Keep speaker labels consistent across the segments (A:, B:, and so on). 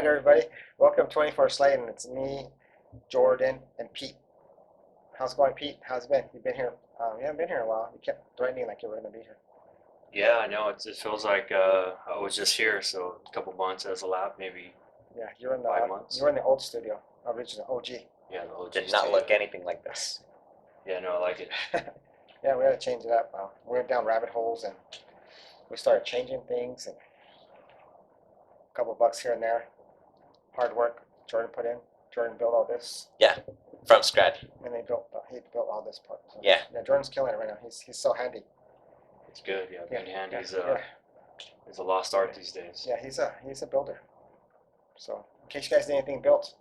A: everybody. Welcome to 24 Slate, and it's me, Jordan, and Pete. How's it going, Pete? How's it been? You've been here. You haven't been here in a while. You kept threatening like you were going to be here.
B: Yeah, I know. It feels like I was just here, so a couple months has elapsed, maybe
A: Yeah, you're in the
B: 5 months.
A: you were in the old studio, original OG.
B: Yeah, the OG
C: Did not
B: studio.
C: look anything like this.
B: Yeah, no, I like it.
A: Yeah, we had to change it up. We went down rabbit holes, and we started changing things, and a couple bucks here and there. Hard work. Jordan put in. Jordan built all this,
C: From scratch.
A: and he built all this part. So,
C: Yeah.
A: Yeah, Jordan's killing it right now. He's so handy.
B: It's good. Yeah, being handy
A: yeah,
B: is
A: yeah.
B: a lost art these days.
A: Yeah, he's a builder. So in case you guys need anything built,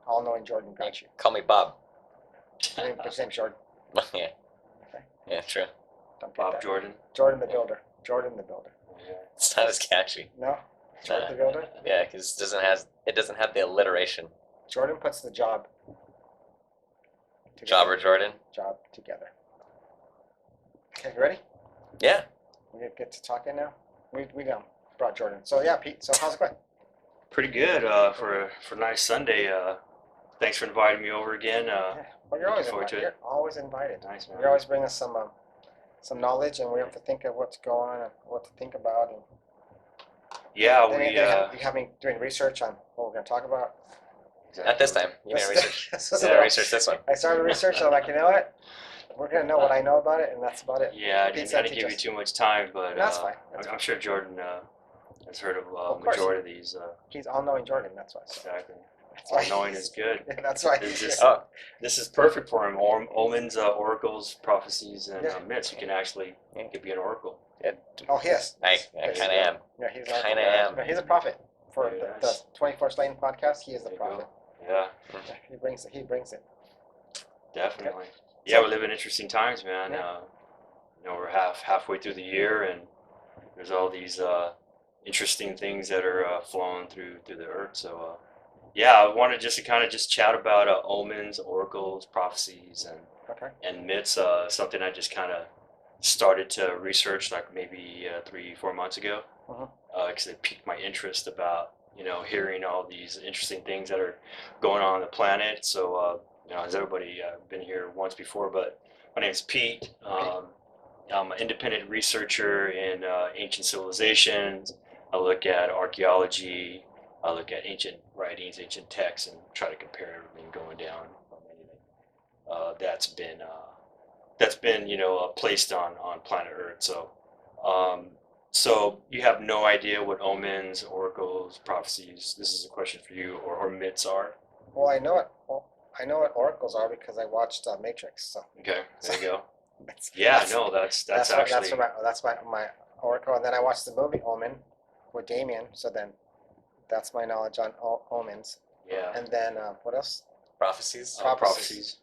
A: all knowing Jordan got you.
C: Call me Bob.
A: His name's Jordan.
C: Yeah.
A: Okay.
C: Yeah, true.
A: Don't get
B: Bob
A: that.
B: Jordan.
A: Jordan the builder. Jordan the builder.
B: Yeah.
C: It's not as catchy.
A: No, Jordan the builder.
C: Yeah, because it doesn't have the alliteration.
A: Jordan puts the job.
C: Jobber Jordan.
A: Job together. Okay, you ready?
C: Yeah.
A: We get to talking now. We brought Jordan. So yeah, Pete. So how's it going?
B: Pretty good for a nice Sunday. Thanks for inviting me over again.
A: Yeah. Well, you're always
B: looking forward
A: invited.
B: to
A: You're
B: it.
A: always invited.
B: Nice, man.
A: You always bring us some knowledge, and we have to think of what's going on and what to think about. And
B: Yeah,
A: then
B: we
A: you have me doing research on what we're going to talk about.
C: Not this time. You didn't research.
A: This
C: You
A: is
C: didn't research this one.
A: I started research, and I'm like, you know what? We're going to know what I know about it, and that's about it.
B: Yeah, I
A: Pete's
B: didn't
A: gonna
B: give you
A: teach us.
B: too much time, but
A: That's fine. That's
B: I'm sure Jordan has heard of
A: course.
B: majority of these.
A: He's all-knowing Jordan, that's why.
B: Exactly.
A: That's why
B: All knowing is good.
A: That's why
B: This
A: he's
B: is,
C: Oh.
B: this is perfect for him. Omens, oracles, prophecies, and
A: Yeah.
B: Myths. You can actually could be an oracle.
A: Oh, yes.
C: I kind of am.
A: Yeah, he's
C: Kinda am.
A: No, he's a prophet. For
B: Very
A: the
B: nice.
A: 24 Slane podcast, he is the
B: There you go.
A: prophet.
B: Yeah,
A: Yeah, he brings it. He brings it.
B: definitely. Yeah, we live in interesting times, man.
A: Yeah.
B: We're halfway through the year, and there's all these interesting things that are flowing through the earth. So, yeah, I wanted just to kind of just chat about omens, oracles, prophecies,
A: Okay.
B: and myths. Something I just kind of started to research like maybe 3-4 months ago,
A: Mhm.
B: because it piqued my interest about hearing all these interesting things that are going on the planet. So as everybody been here once before, but my name is Pete. I'm an independent researcher in ancient civilizations. I look at archaeology. I look at ancient writings, ancient texts, and try to compare everything going down from anything that's been placed on planet Earth. So you have no idea what omens, oracles, prophecies. This is a question for you, or myths are.
A: Well, I know it. Well, I know what oracles are because I watched Matrix. So
B: Okay, there you go.
A: that's,
B: Yeah,
A: that's,
B: no, that's
A: that's
B: actually
A: that's my oracle. And then I watched the movie Omen with Damien. So then that's my knowledge on omens.
B: yeah.
A: And then what else?
C: Prophecies.
B: Prophecies.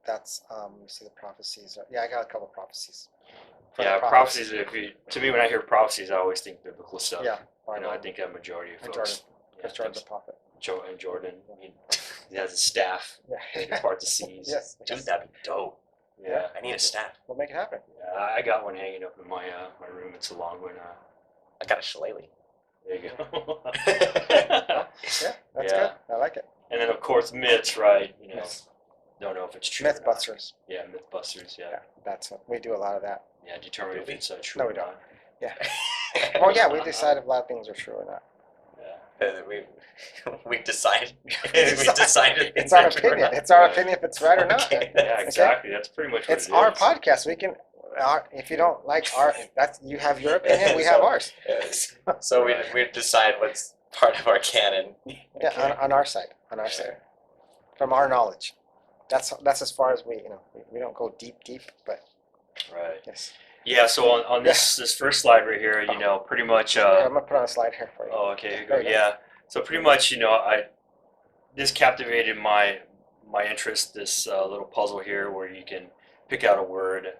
A: That's let me see the prophecies. Yeah, I got a couple prophecies.
B: Yeah, prophecies. To me, when I hear prophecies, I always think biblical stuff.
A: Yeah,
B: I think a majority of
A: And
B: folks.
A: Jordan. Because Jordan's a prophet.
B: And Jordan, he has a staff. He
A: Yeah.
B: can part the seas.
A: Yes.
C: Dude, that'd be dope.
B: Yeah.
C: I need a staff.
A: We'll make it happen.
B: I got one hanging up in my room. It's a long one.
C: I got a shillelagh.
B: There you go.
A: Yeah, that's
B: Yeah.
A: good. I like it.
B: And then of course myths, right?
A: Yes.
B: Don't know if it's true. or not.
A: Mythbusters.
B: Yeah, Mythbusters.
A: Yeah,
B: Yeah.
A: that's we do a lot of that.
B: Yeah. Determine if it's true
A: No,
B: or
A: we don't.
B: not.
A: Yeah. Well, yeah, we decide if a lot of things are true or not.
B: Yeah.
C: we decide. we decided.
A: It's our opinion. It's our opinion if it's right or not.
C: Okay.
B: Yeah, exactly. That's pretty much what
A: It's
B: it
A: our
B: is.
A: podcast. We can. If you don't like that's you have your opinion. We have ours.
C: Yes. So we decide what's part of our canon.
A: Yeah, on our side. On our side. From our knowledge. That's as far as we don't go deep, but
B: Right.
A: yes.
B: Yeah. So on this first slide right here, pretty much.
A: I'm gonna put on a slide here for you.
B: Oh, okay. Here you
A: There
B: go.
A: you go.
B: Yeah. So pretty much, this captivated my interest. This little puzzle here, where you can pick out a word,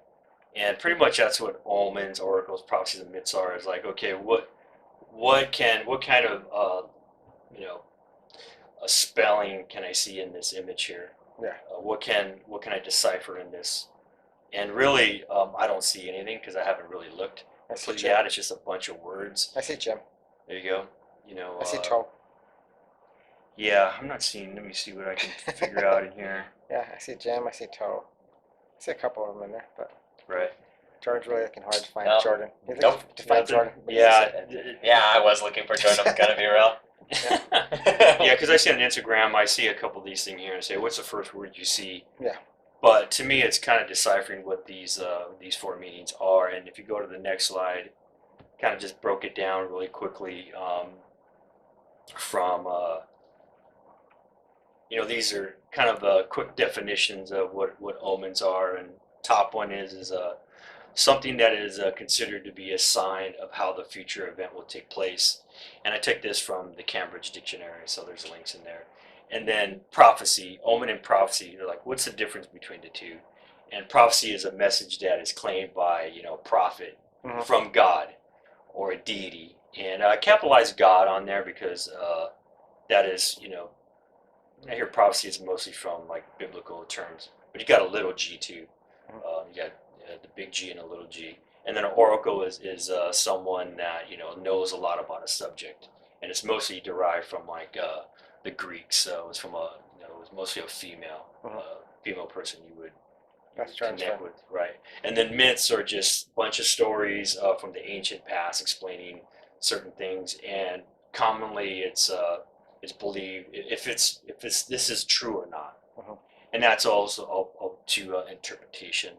B: and pretty much that's what omens, oracles, prophecies, and myths are. Is like, okay, what kind of a spelling can I see in this image here?
A: Yeah.
B: What can I decipher in this? And really, I don't see anything because I haven't really looked.
A: I see
B: But
A: Jim.
B: yeah, it's just a bunch of words.
A: I see Jim.
B: There you go.
A: I see toe.
B: Yeah, I'm not seeing. Let me see what I can figure out in here.
A: Yeah, I see Jim, I see Toe. I see a couple of them in there, but
B: Right.
A: Jordan's really looking hard to find
C: No.
A: Jordan. He's
C: Nope.
A: looking to find
B: Nothing?
A: Jordan.
B: Yeah.
C: Yeah, I was looking for Jordan. I'm gonna be real.
B: Yeah, because I see on Instagram, I see a couple of these things here and say, "What's the first word you see?"
A: Yeah.
B: But to me, it's kind of deciphering what these four meanings are. And if you go to the next slide, kind of just broke it down really quickly from these are kind of quick definitions of what omens are. And top one is something that is considered to be a sign of how the future event will take place. And I took this from the Cambridge Dictionary, so there's links in there. And then prophecy, omen and prophecy, they're like, what's the difference between the two? And prophecy is a message that is claimed by, prophet
A: Mhm.
B: from God or a deity. And I capitalized God on there because that is, I hear prophecy is mostly from like biblical terms, but you got a little g too. You got the big G and a little g. And then an oracle is someone that knows a lot about a subject, and it's mostly derived from like the Greeks. So it's from it was mostly a female person you would
A: That's
B: connect
A: transfer.
B: with, right? And then myths are just a bunch of stories from the ancient past explaining certain things, and commonly it's believed if it's this is true or not,
A: Mhm.
B: and that's also up to interpretation.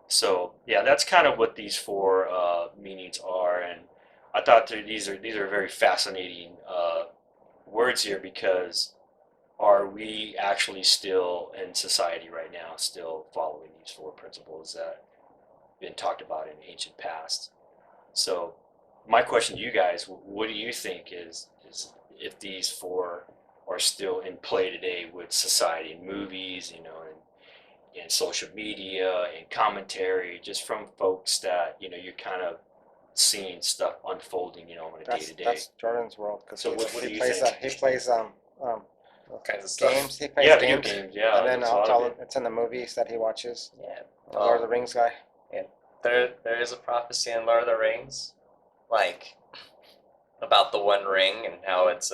B: So yeah, that's kind of what these four meanings are, and I thought these are very fascinating words here because are we actually still in society right now, still following these four principles that have been talked about in ancient past? So, my question to you guys: what do you think is if these four are still in play today with society and movies, and social media and commentary, just from folks that you're kind of seeing stuff unfolding, on a day
A: That's
B: to day.
A: that's Jordan's world because
B: So what do
A: he
B: you
A: plays
B: think?
A: he plays
C: All kinds of stuff.
A: games. He plays
B: Yeah, video
A: games,
B: games. Yeah,
A: and then
B: there's a lot of it.
A: it's in the movies that he watches.
C: Yeah.
A: Lord of the Rings guy.
C: There is a prophecy in Lord of the Rings, like about the One Ring and how it's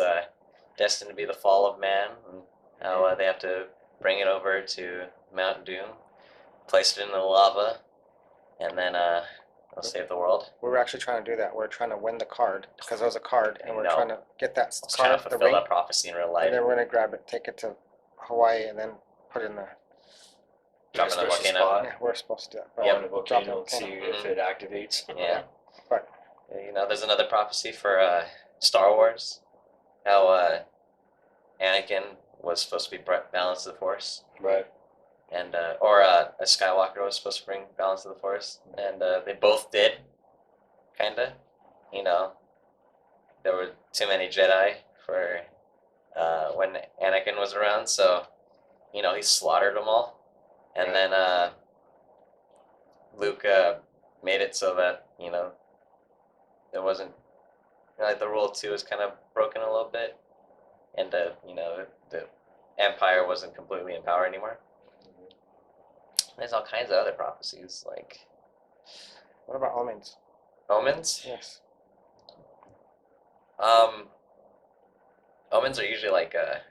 C: destined to be the fall of man, and how they have to bring it over to Mount Doom, place it in the lava, and then it'll save the world.
A: We were actually trying to do that. We're trying to win the card because there was a card, and we're
C: No.
A: trying to get that
C: It's trying
A: card,
C: to
A: the
C: fulfill
A: ring,
C: that prophecy in real life.
A: and then we're gonna grab it, take it to Hawaii, and then put it in the.
C: Drop it in the
B: Special
C: volcano.
B: spot.
A: Yeah, we're supposed to do that.
B: On the
A: Drop
B: volcano
A: it,
B: and see
A: volcano.
B: if it activates.
C: Yeah.
A: But
C: There's another prophecy for Star Wars, how Anakin was supposed to be balance of the Force,
B: Right.
C: and or a Skywalker was supposed to bring balance of the Force, and they both did, kinda. There were too many Jedi for when Anakin was around, so he slaughtered them all, and
B: Right.
C: then Luke made it so that it wasn't like the rule of two was kind of broken a little bit, and the Empire wasn't completely in power anymore. There's all kinds of other prophecies like
A: what about omens?
C: omens.
A: Yes.
C: Omens are usually like I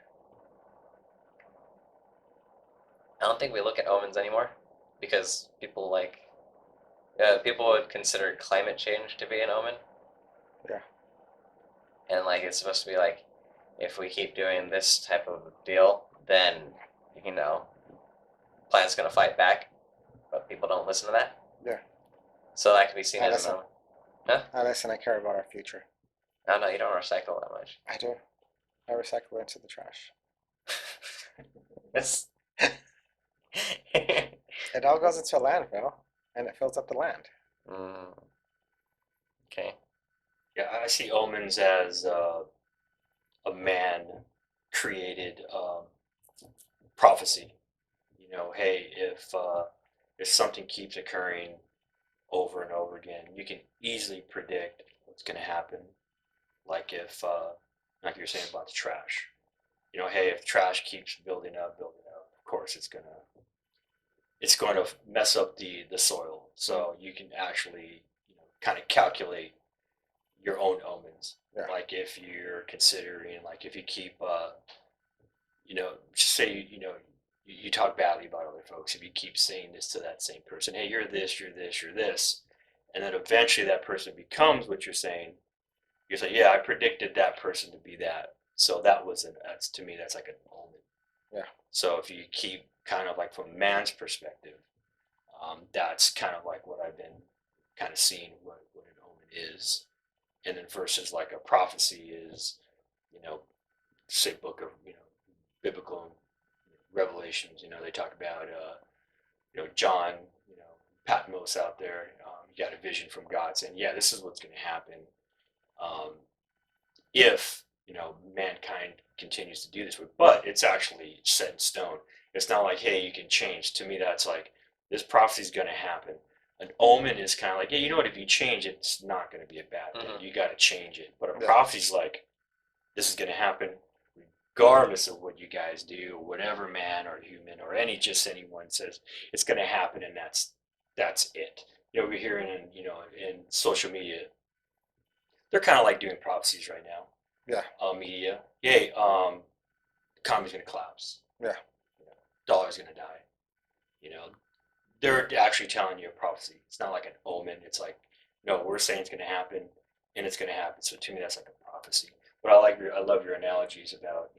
C: don't think we look at omens anymore because people people would consider climate change to be an omen.
A: Yeah.
C: And like it's supposed to be like if we keep doing this type of deal, then planet's gonna fight back, but people don't listen to that.
A: Yeah.
C: So that could be seen
A: I
C: as an
A: listen.
C: omen.
A: Listen, I care about our future.
C: I don't know. You don't recycle that much.
A: I do. I recycle into the trash.
C: It's
A: It all goes into a landfill, and it fills up the land.
C: Okay.
B: Yeah, I see omens as a man created prophecy. Hey, if something keeps occurring over and over again, you can easily predict what's going to happen. Like like you're saying about the trash. Hey, if trash keeps building up, of course it's going to mess up the soil. So you can actually kind of calculate your own omens.
A: Yeah.
B: Like if you're considering, like if you keep just say, you talk badly about other folks. If you keep saying this to that same person, hey, you're this, you're this, you're this, and then eventually that person becomes what you're saying. You're saying, yeah, I predicted that person to be that. So that's to me, that's like an omen.
A: Yeah.
B: So if you keep kind of like from man's perspective, that's kind of like what I've been kind of seeing what an omen is. And then versus like a prophecy is, you know, say book of, biblical revelations, they talk about, John, Patmos out there, he got a vision from God saying, yeah, this is what's going to happen. Um, if mankind continues to do this, but it's actually set in stone. It's not like, hey, you can change. To me, that's like this prophecy is going to happen. An omen is kind of like, yeah, you know what? If you change it, it's not going to be a bad thing. You got to change it. But a prophecy is like, this is going to happen, regardless of what you guys do, whatever man or human or anyone says, it's going to happen, and that's it. We're hearing in social media, they're kind of like doing prophecies right now.
A: Yeah.
B: Media. Hey, economy's gonna collapse.
A: Yeah.
B: Dollar's gonna die. They're actually telling you a prophecy. It's not like an omen. It's like, no, we're saying it's gonna happen, and it's gonna happen. So to me, that's like a prophecy. But I love your analogies about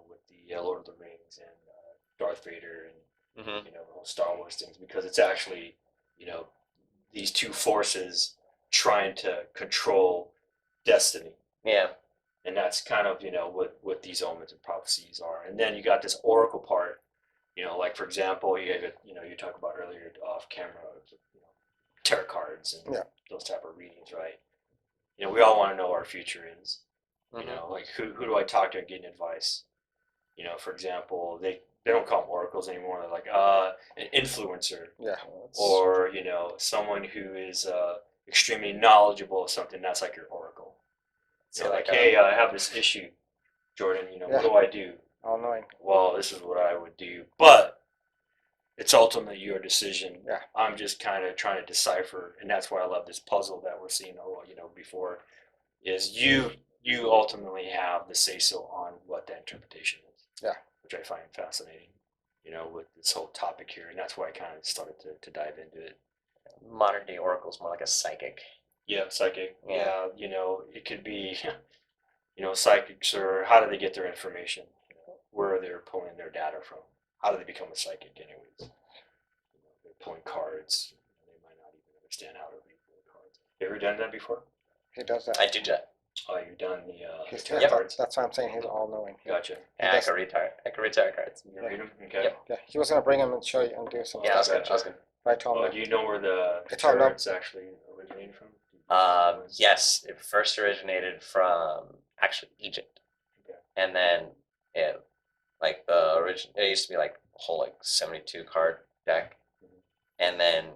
B: with the Lord of the Rings and Darth Vader and
C: Mm-hmm.
B: the whole Star Wars things, because it's actually these two forces trying to control destiny.
C: Yeah.
B: And that's kind of what these omens and prophecies are. And then you got this oracle part, like for example, you talked about earlier off camera, tarot cards and those type of readings, right? We all want to know what our future is. Like who do I talk to and get advice? For example, they don't call them oracles anymore. They're like an influencer.
A: Yeah.
B: Or someone who is extremely knowledgeable of something. That's like your oracle.
C: So
B: Like, hey, I have this issue, Jordan. What do I do?
A: All knowing.
B: Well, this is what I would do, but it's ultimately your decision.
A: Yeah.
B: I'm just kind of trying to decipher, and that's why I love this puzzle that we're seeing. Before is you ultimately have the say so on what that interpretation is.
A: Yeah.
B: Which I find fascinating. With this whole topic here, and that's why I kind of started to dive into it.
C: Modern day oracle's more like a psychic.
B: Yeah, psychic.
C: Yeah.
B: It could be, psychics, or how do they get their information? Where are they pulling their data from? How do they become a psychic, anyways? They're pulling cards. They might not even understand how to read the cards. You ever done that before?
A: He does that.
C: I do that.
B: Oh, you've done the
A: Tarot
B: cards?
A: That's why I'm saying he's all knowing.
B: Gotcha.
C: Yeah, I can read tarot cards.
B: You read them? Okay.
C: Yep.
A: Yeah. He was gonna bring him and show you and do some
C: Yeah, I was
A: stuff.
C: gonna.
A: I told him.
B: Do you know where the
A: It's all
B: tarot's actually originated from?
C: Yes, it first originated from actually Egypt,
B: Okay.
C: and then it like the origin. It used to be like a whole 72 card deck, and then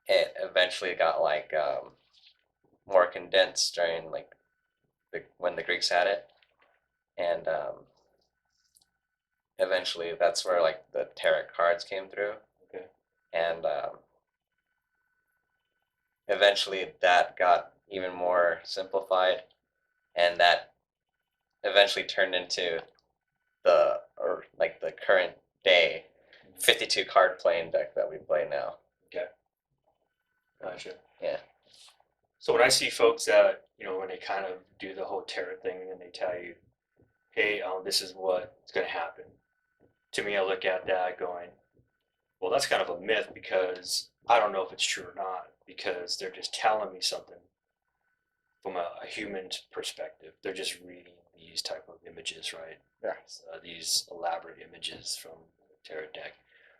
C: it eventually got more condensed during when the Greeks had it, and eventually that's where the tarot cards came through.
B: Okay.
C: And eventually that got even more simplified, and that eventually turned into the current day 52 card playing deck that we play now.
B: Okay. Gotcha.
C: Yeah.
B: So when I see folks that, when they kind of do the whole tarot thing and they tell you, hey, this is what's going to happen. To me, I look at that going, well, that's kind of a myth, because I don't know if it's true or not, because they're just telling me something from a human perspective. They're just reading these type of images, right?
A: Yeah.
B: These elaborate images from the tarot deck.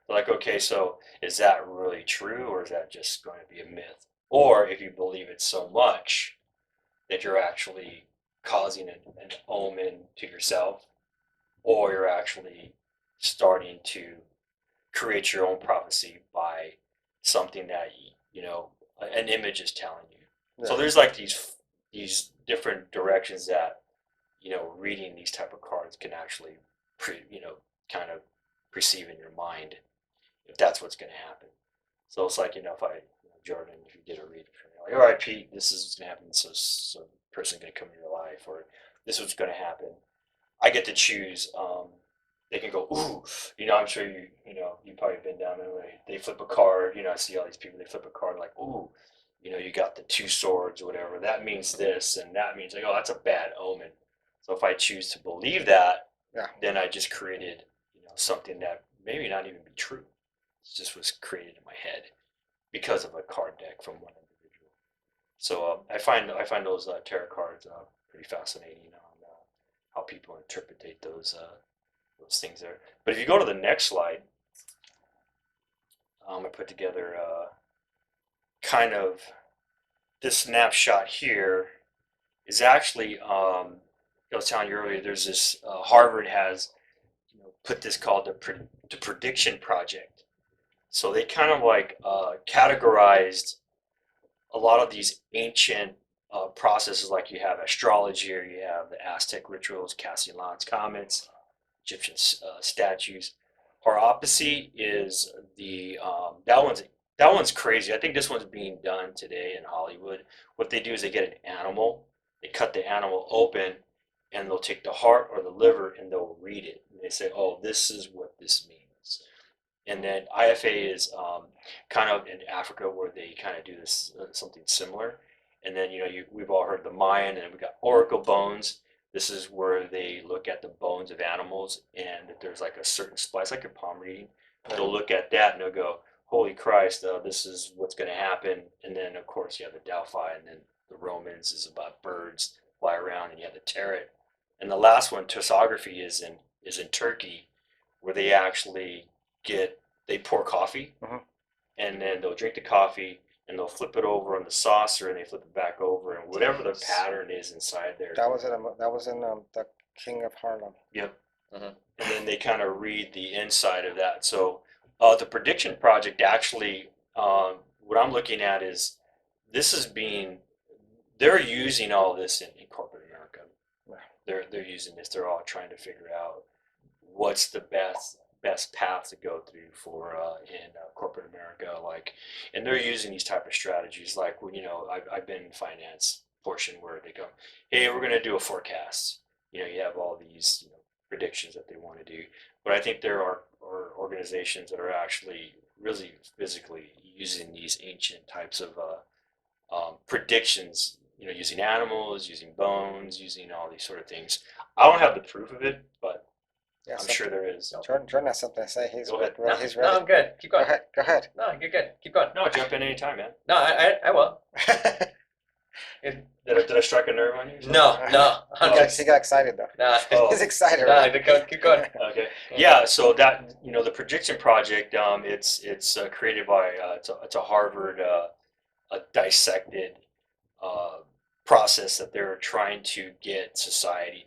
B: They're like, okay, so is that really true, or is that just going to be a myth? Or if you believe it so much that you're actually causing an omen to yourself, or you're actually starting to create your own prophecy by something that an image is telling you.
A: Yeah.
B: So there's these different directions that reading these type of cards can actually kind of perceive in your mind if that's what's going to happen. So it's like, if I, Jordan, if you did a reading for me, like, all right, Pete, this is what's going to happen. So a person's going to come in your life, or this is what's going to happen. I get to choose. They can go, ooh, I'm sure you've probably been down there. They flip a card. I see all these people. They flip a card like, ooh, you got the two swords or whatever. That means this, and that means like, oh, that's a bad omen. So if I choose to believe that,
A: Yeah.
B: then I just created, something that maybe not even be true. It just was created in my head because of a card deck from one individual. So I find those tarot cards pretty fascinating on how people interpret those things there. But if you go to the next slide, I put together kind of this snapshot here is actually I was telling you earlier. There's this Harvard has put this called the prediction project. So they kind of like categorized a lot of these ancient processes, like you have astrology, or you have the Aztec rituals, Castellan's comets, Egyptian statues. Horopsy is that one's crazy. I think this one's being done today in Hollywood. What they do is they get an animal, they cut the animal open, and they'll take the heart or the liver and they'll read it. And they say, "Oh, this is what this means." And then IFA is kind of in Africa where they kind of do this something similar. And then we've all heard the Mayan, and we got oracle bones. This is where they look at the bones of animals, and if there's like a certain splice, like your palm reading, they'll look at that and they'll go, "Holy Christ, this is what's going to happen." And then of course you have the Delphi, and then the Romans is about birds fly around, and you have the tarot. And the last one, Tosography, is in Turkey, where they actually they pour coffee,
A: Mhm.
B: and then they'll drink the coffee and they'll flip it over on the saucer and they flip it back over, and whatever the pattern is inside there.
A: That was in the King of Harlem.
B: Yep.
C: Mhm.
B: And then they kind of read the inside of that. So the prediction project actually, what I'm looking at is this is being they're using all this in corporate America.
A: Yeah.
B: They're using this. They're all trying to figure out what's the best path to go through for in corporate America, like, and they're using these type of strategies. Like when I've been in finance portion where they go, "Hey, we're going to do a forecast." You have all these predictions that they want to do, but I think there are organizations that are actually really physically using these ancient types of predictions. Using animals, using bones, using all these sort of things. I don't have the proof of it, but
A: Yeah,
B: I'm sure there is.
A: Jordan has something to say. He's
B: Go ahead.
C: No,
A: he's
C: no,
A: ready.
C: I'm good. Keep
A: Go
C: going.
A: ahead. Go ahead.
C: No, you're good. Keep going.
B: No, jump in anytime, man.
C: No, I will.
B: Did I strike a nerve on you?
C: No, no.
A: He got excited though.
C: No,
B: Oh.
A: He's excited.
C: no,
A: Right?
C: keep going.
B: Okay. Yeah. So that the prediction project, it's created by it's a Harvard a dissected uh, process that they're trying to get society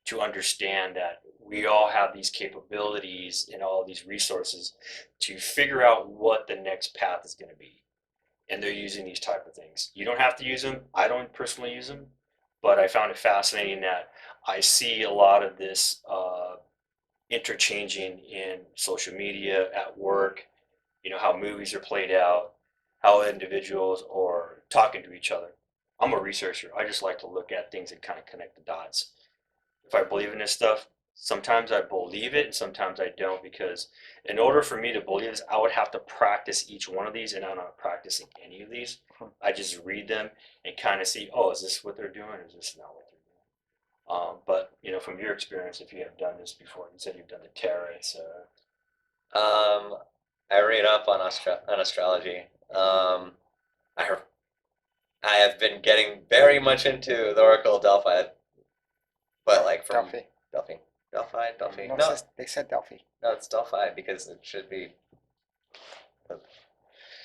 B: to understand that we all have these capabilities and all these resources to figure out what the next path is going to be. And they're using these type of things. You don't have to use them. I don't personally use them, but I found it fascinating that I see a lot of this interchanging in social media, at work, how movies are played out, how individuals are talking to each other. I'm a researcher. I just like to look at things and kind of connect the dots. If I believe in this stuff, sometimes I believe it and sometimes I don't, because in order for me to believe this, I would have to practice each one of these, and I'm not practicing any of these. I just read them and kind of see, oh, is this what they're doing, or is this not what they're doing? But from your experience, if you have done this before, you said you've done the tarot.
C: I read up on astrology. I I have been getting very much into the Oracle of Delphi, but like from
A: Delphi.
C: Delphi.
A: No,
C: No,
A: they said Delphi.
C: no, it's Delphi because it should be.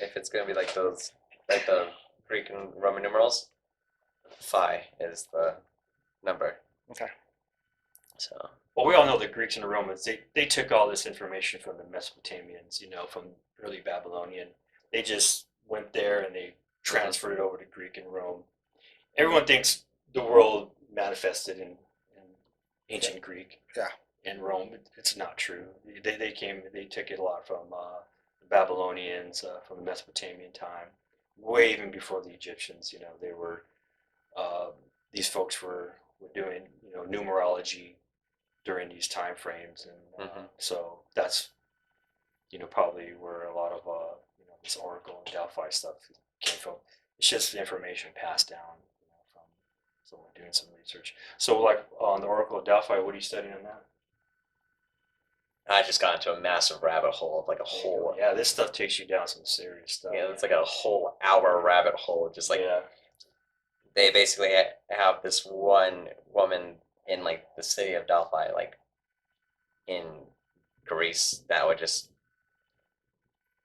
C: If it's gonna be like those, like the Greek and Roman numerals, phi is the number.
A: Okay.
C: So
B: Well, we all know the Greeks and the Romans, they took all this information from the Mesopotamians, from early Babylonian. They just went there and they transferred it over to Greek and Rome. Everyone thinks the world manifested in ancient Greek
A: Yeah.
B: and Rome. It's not true. They took it a lot from the Babylonians, from the Mesopotamian time, way even before the Egyptians. They were, these folks were doing, numerology, during these time frames, and
C: Mhm.
B: so that's probably where a lot of this Oracle and Delphi stuff came from. It's just information passed down from someone doing some research. So like on the Oracle of Delphi, what are you studying on that?
C: I just got into a massive rabbit hole of like a whole,
B: Yeah, this stuff takes you down some serious stuff.
C: yeah, it's like a whole hour rabbit hole. Just like
B: Yeah.
C: they basically have this one woman in like the city of Delphi, like in Greece, that would just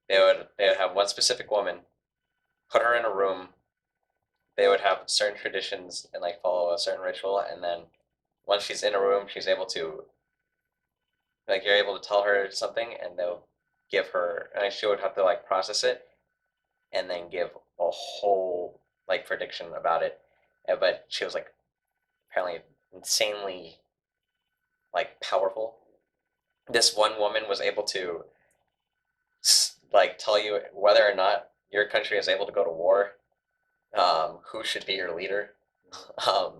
C: they would have one specific woman, put her in a room. They would have certain traditions and like follow a certain ritual, and then once she's in a room, she's able to like you're able to tell her something, and they'll give her, and she would have to like process it, and then give a whole like prediction about it. But she was like apparently insanely like powerful. This one woman was able to like tell you whether or not your country is able to go to war, who should be your leader, um,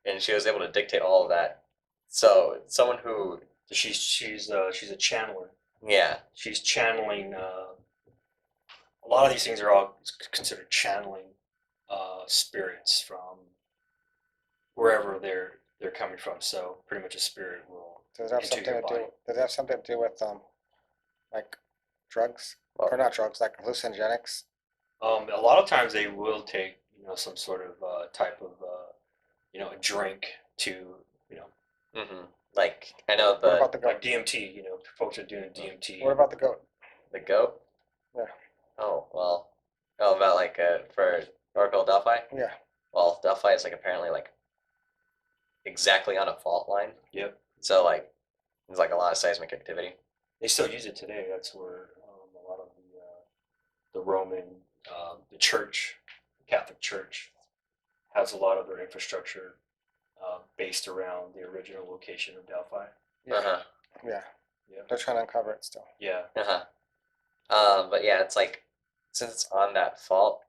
C: and she was able to dictate all of that. So someone who,
B: She's a channeler.
C: yeah,
B: She's channeling. A lot of these things are all considered channeling spirits from wherever they're coming from. So pretty much a spirit will
A: Does it have
B: enter
A: something
B: your
A: to
B: body.
A: do? Does it have something to do with like drugs
C: well,
A: or not drugs, like hallucinogenics?
B: A lot of times they will take some sort of type of a drink to you know
C: like I know
A: What about the
B: like
A: goat?
B: DMT. Folks are doing DMT.
A: What about the goat?
C: the goat.
A: Yeah,
C: Oh well, oh about like for Oracle Delphi.
A: yeah.
C: Well, Delphi is like apparently like exactly on a fault line,
B: Yep,
C: so like there's like a lot of seismic activity.
B: they still use it today. That's where a lot of the Roman, the church, Catholic Church, has a lot of their infrastructure based around the original location of Delphi.
A: Yeah, yeah.
B: Yeah,
A: They're trying to uncover it still.
B: yeah,
C: But yeah, it's like since it's on that fault,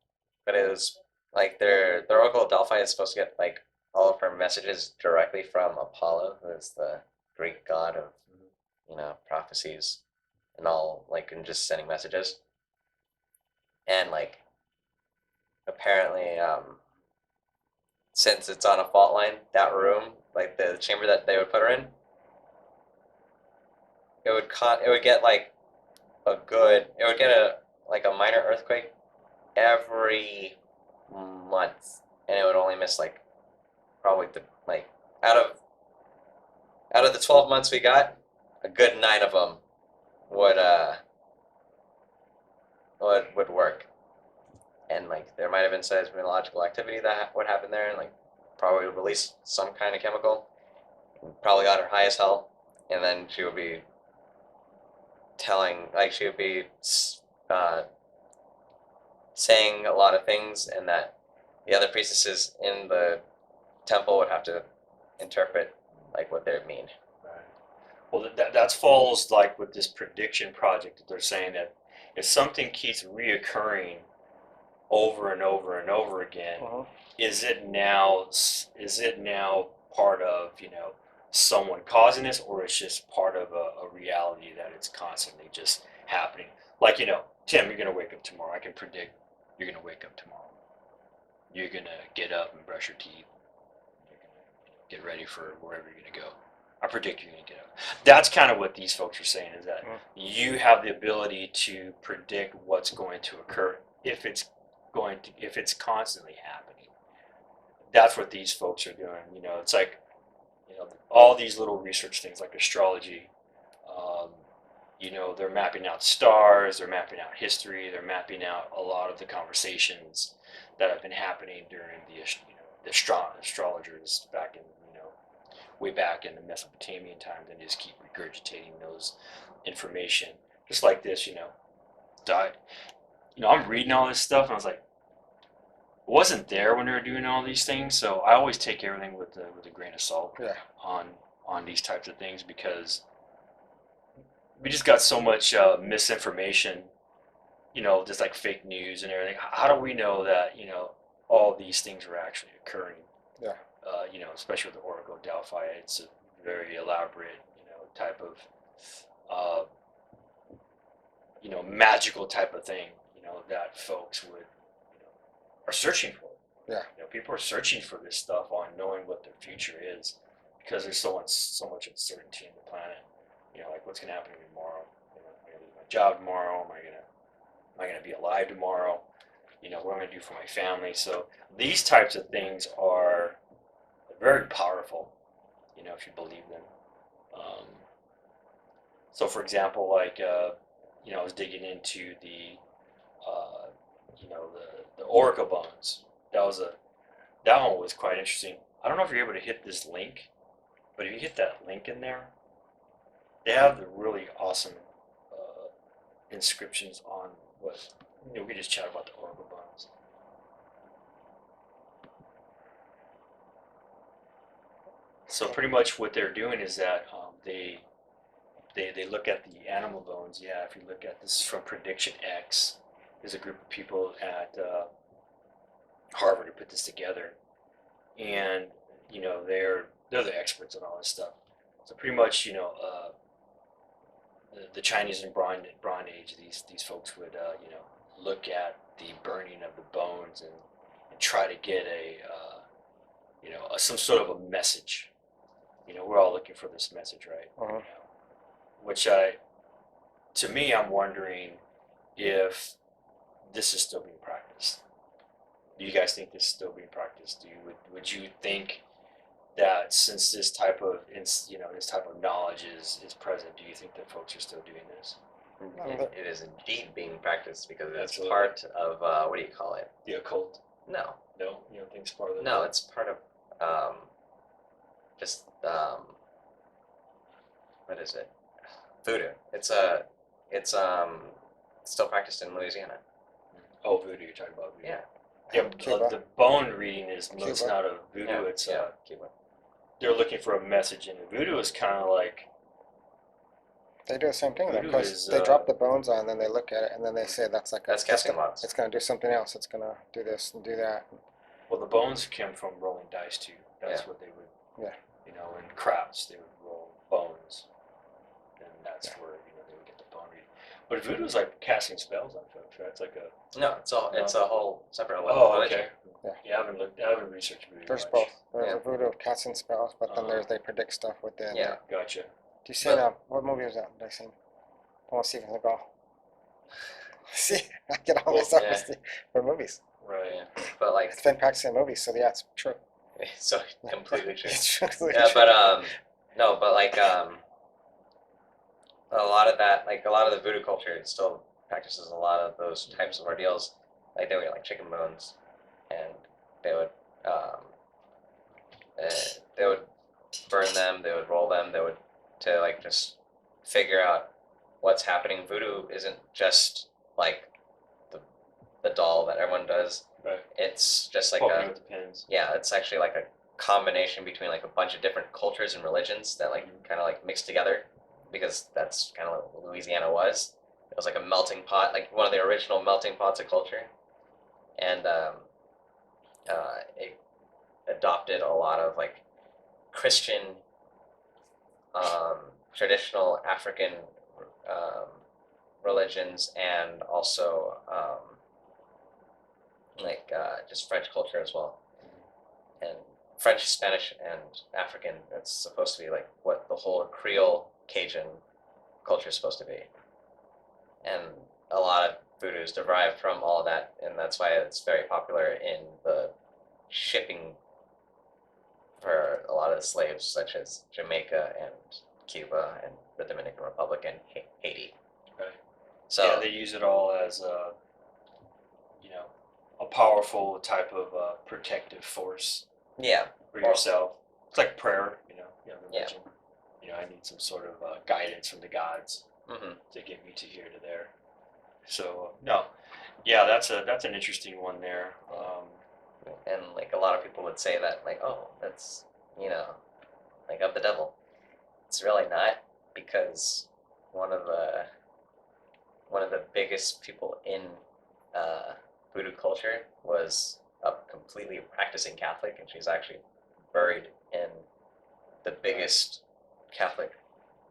C: but it was like their Oracle of Delphi is supposed to get like all of her messages directly from Apollo, who is the Greek god of prophecies and all, like and just sending messages. And like apparently, since it's on a fault line, that room, like the chamber that they would put her in, it would get like it would get a like a minor earthquake every month, and it would only miss like probably the like out of out of the 12 months we got, a good 9 of them would would work, and like there might have been seismological activity that would happen there, and like probably would release some kind of chemical, probably got her high as hell, and then she would be telling like she would be uh, saying a lot of things, and that the other priestesses in the temple would have to interpret like what they mean.
B: right. Well, that falls like with this prediction project that they're saying that if something keeps reoccurring over and over and over again,
A: Uh-huh.
B: is it now part of someone causing this, or it's just part of a reality that it's constantly just happening? Like Tim, you're gonna wake up tomorrow. I can predict you're gonna wake up tomorrow. You're gonna get up and brush your teeth. You're gonna get ready for wherever you're gonna go. I predict you're gonna get up. That's kind of what these folks are saying, is that you have the ability to predict what's going to occur if it's constantly happening. That's what these folks are doing. It's like all these little research things like astrology. Um, they're mapping out stars, they're mapping out history, they're mapping out a lot of the conversations that have been happening during the astrologers back in way back in the Mesopotamian times, and just keep regurgitating those information. Just like this, I'm reading all this stuff, and I was like, wasn't there when they were doing all these things. So I always take everything with a grain of salt
A: Yeah.
B: on these types of things, because we just got so much misinformation, just like fake news and everything. How do we know that all these things are actually occurring?
A: Yeah.
B: Especially with the Oracle of Delphi, it's a very elaborate, type of, uh, magical type of thing, that folks would, are searching for.
A: Yeah.
B: People are searching for this stuff on knowing what their future is, because there's so much uncertainty in the planet. Like what's going to happen to me tomorrow? Am I going to lose my job tomorrow? Am I gonna be alive tomorrow? What am I gonna do for my family? So these types of things are very powerful, if you believe them. Um, so, for example, like I was digging into uh, the Oracle bones. That one was quite interesting. I don't know if you're able to hit this link, but if you hit that link in there, they have the really awesome uh, inscriptions on what we could just chat about the Oracle bones. So pretty much what they're doing is that they look at the animal bones. Yeah, if you look at this is from Prediction X, there's a group of people at Harvard who put this together, and they're the experts on all this stuff. So pretty much the Chinese in Bronze Age, these folks would look at the burning of the bones and try to get some sort of a message. We're all looking for this message, right?
A: Uh-huh.
B: Which to me, I'm wondering if this is still being practiced. Do you guys think this is still being practiced? Would you think that since this type of knowledge is present, do you think that folks are still doing this?
C: It is indeed being practiced because it's
B: Absolutely.
C: part of what do you call it?
B: The occult?
C: No,
B: No, you don't think it's part of the
C: no, it's part of just what is it? Voodoo. It's still practiced in Louisiana.
B: Oh, voodoo, you're talking about voodoo.
C: Yeah.
B: Yeah,
A: Cuba.
B: the bone reading is it's
A: Cuba.
B: not a voodoo,
C: Yeah,
B: it's
C: Cuba.
B: they're looking for a message, and voodoo is kind of like
A: They do the same thing though,
B: Voodoo
A: because
B: is,
A: they drop the bones on, and then they look at it, and then they say that's like
C: That's casting lots.
A: it's gonna do something else. It's gonna do this and do that.
B: well, the bones came from rolling dice too. That's
C: Yeah.
B: what they would,
A: Yeah.
B: in craps they would roll bones, and that's
A: Yeah.
B: where they would get the bone reading. But voodoo is like casting spells on folks, right? It's like a
C: No, it's a whole separate religion.
B: okay.
A: Yeah.
B: I haven't researched voodoo
A: There's
B: much.
A: both. There's
C: Yeah.
A: a voodoo of casting spells, but then
B: Uh-huh.
A: they predict stuff within.
C: Yeah.
B: Gotcha.
A: Do you see now? What movie was that? Did I see? I want to see if it's a go. See, I get all
B: Well,
A: myself
C: yeah.
A: for movies.
B: Right.
C: Yeah. But like,
A: It's been practicing movies, so yeah, it's true.
C: so completely true.
A: It's truly
C: Yeah,
A: true.
C: but no, but like a lot of that, like a lot of the voodoo culture still practices a lot of those types of ordeals. Like they would get like chicken bones, and they would um, they would burn them, they would roll them, they would to like just figure out what's happening. Voodoo isn't just like the doll that everyone does.
B: Right.
C: It's just like
B: Poking
C: a
B: with the pins.
C: yeah, it's actually like a combination between like a bunch of different cultures and religions that like kind of like mixed together, because that's kind of what Louisiana was. It was like a melting pot, like one of the original melting pots of culture, and it adopted a lot of like Christian, traditional African um, religions, and also just French culture as well. And French, Spanish, and African. It's supposed to be like what the whole Creole Cajun culture is supposed to be. And a lot of voodoo is derived from all of that, and that's why it's very popular in the shipping for a lot of the slaves, such as Jamaica and Cuba and the Dominican Republic and Haiti.
B: Right.
C: So
B: yeah, they use it all as a powerful type of protective force
C: yeah,
B: for
C: Well-
B: yourself. It's like prayer,
C: Yeah.
B: religion. I need some sort of guidance from the gods
C: hmm
B: to get me to here to there. So no, yeah, that's an interesting one there.
C: and like a lot of people would say that like, oh, that's like of the devil. It's really not, because one of the biggest people in voodoo culture was a completely practicing Catholic, and she's actually buried in the biggest Catholic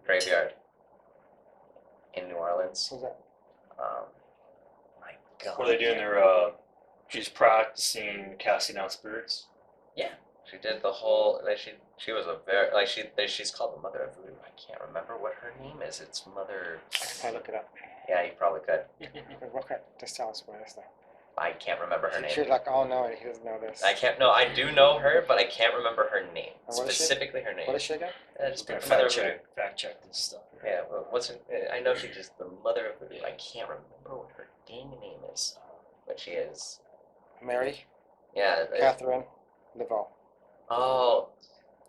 C: graveyard in New Orleans.
A: Who's that?
C: My God.
B: What are they doing there? She's practicing casting out spirits.
C: Yeah, she did the whole. Like she was a very like she's called the mother of voodoo. I can't remember what her name is. It's Mother.
A: I can probably look it up.
C: Yeah, you probably could.
A: Look at, just tell us what it is.
C: I can't remember her
A: She's
C: name.
A: like, oh no, he doesn't know this.
C: I can't. No, I do know her, but I can't remember her name.
A: And what is she?
C: Specifically her name.
A: What is she again?
C: Just
B: Gonna
C: the mother
B: fact
C: of voodoo.
B: check this stuff.
C: Yeah, well, what's her? I know she's just the mother of voodoo. I can't remember what her dang name is, but she is.
A: Mary
C: Yeah.
A: Catherine Laveau.
C: Oh,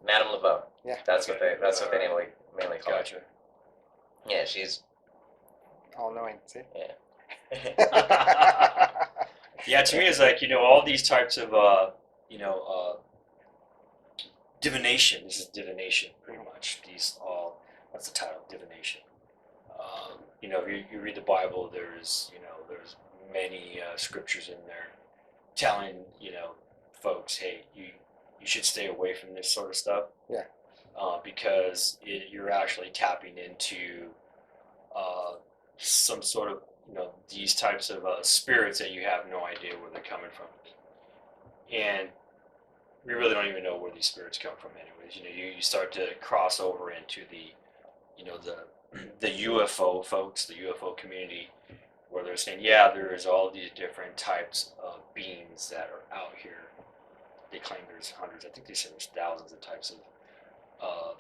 C: Madame Laveau.
A: Yeah.
C: That's
B: Okay.
C: what they mainly call her.
B: Gotcha.
C: Yeah, she's.
A: All knowing. See.
B: Yeah, to me, it's like, all these types of, divination. This is divination, pretty much. These all, what's the title? Divination. If you read the Bible, there's many scriptures in there telling, folks, hey, you should stay away from this sort of stuff.
A: Yeah.
B: Because you're actually tapping into some sort of, these types of spirits that you have no idea where they're coming from. And we really don't even know where these spirits come from anyways. You start to cross over into the UFO folks, the UFO community, where they're saying, yeah, there is all these different types of beings that are out here. They claim there's hundreds, I think they said there's thousands of types of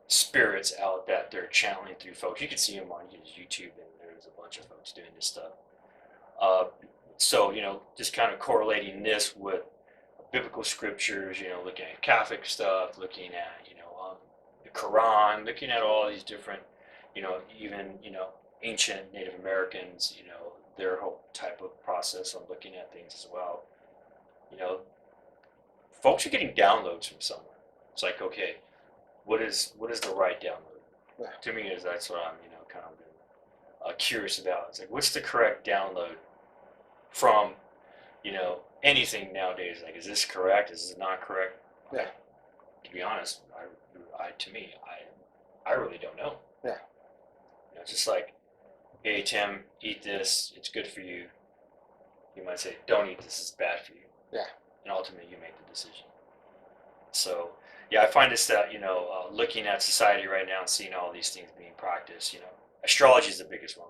B: spirits out that they're channeling through folks. You can see them on YouTube, and there's a bunch of folks doing this stuff. So, just kind of correlating this with biblical scriptures, looking at Catholic stuff, looking at, the Quran, looking at all these different, even, ancient Native Americans, their whole type of process on looking at things as well. Folks are getting downloads from somewhere. It's like, okay, what is the right download?
A: Yeah.
B: To me, that's what I'm, kind of curious about. It's like, what's the correct download from, anything nowadays? Like, is this correct? Is this not correct?
A: Yeah.
B: To be honest, I really don't know.
A: Yeah.
B: It's just like, hey, Tim, eat this. It's good for you. You might say, don't eat this. It's bad for you.
A: Yeah.
B: And ultimately, you make the decision. So, yeah, I find this that, looking at society right now and seeing all these things being practiced, astrology is the biggest one.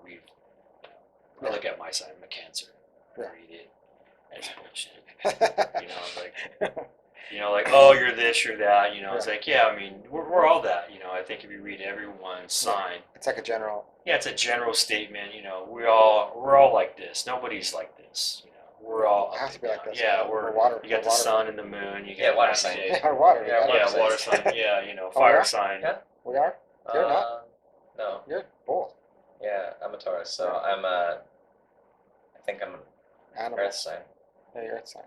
B: I look at my sign, I'm a Cancer. I
A: Yeah.
B: read it. It's bullshit. Like, oh, you're this, you're that. It's like, yeah, I mean, we're all that. I think if you read everyone's sign,
A: It's like a general.
B: yeah, it's a general statement. We're all like this. Nobody's like this. We're all
A: It has to be like this.
B: Yeah,
A: We're water.
B: you got the
A: we're water.
B: sun and the moon. You got
C: Yeah, water
B: night
C: sign.
B: and day.
A: Yeah, our water.
C: Yeah,
B: Yeah, water
C: sign.
B: sign. Yeah,
A: Oh,
B: fire
A: yeah?
B: sign.
C: Yeah.
A: We are? You're not?
C: No.
A: You're both.
C: Yeah, I'm a Taurus, so I'm a. I think I'm an
A: Animal.
C: Earth sign.
A: Yeah, you're Earth sign.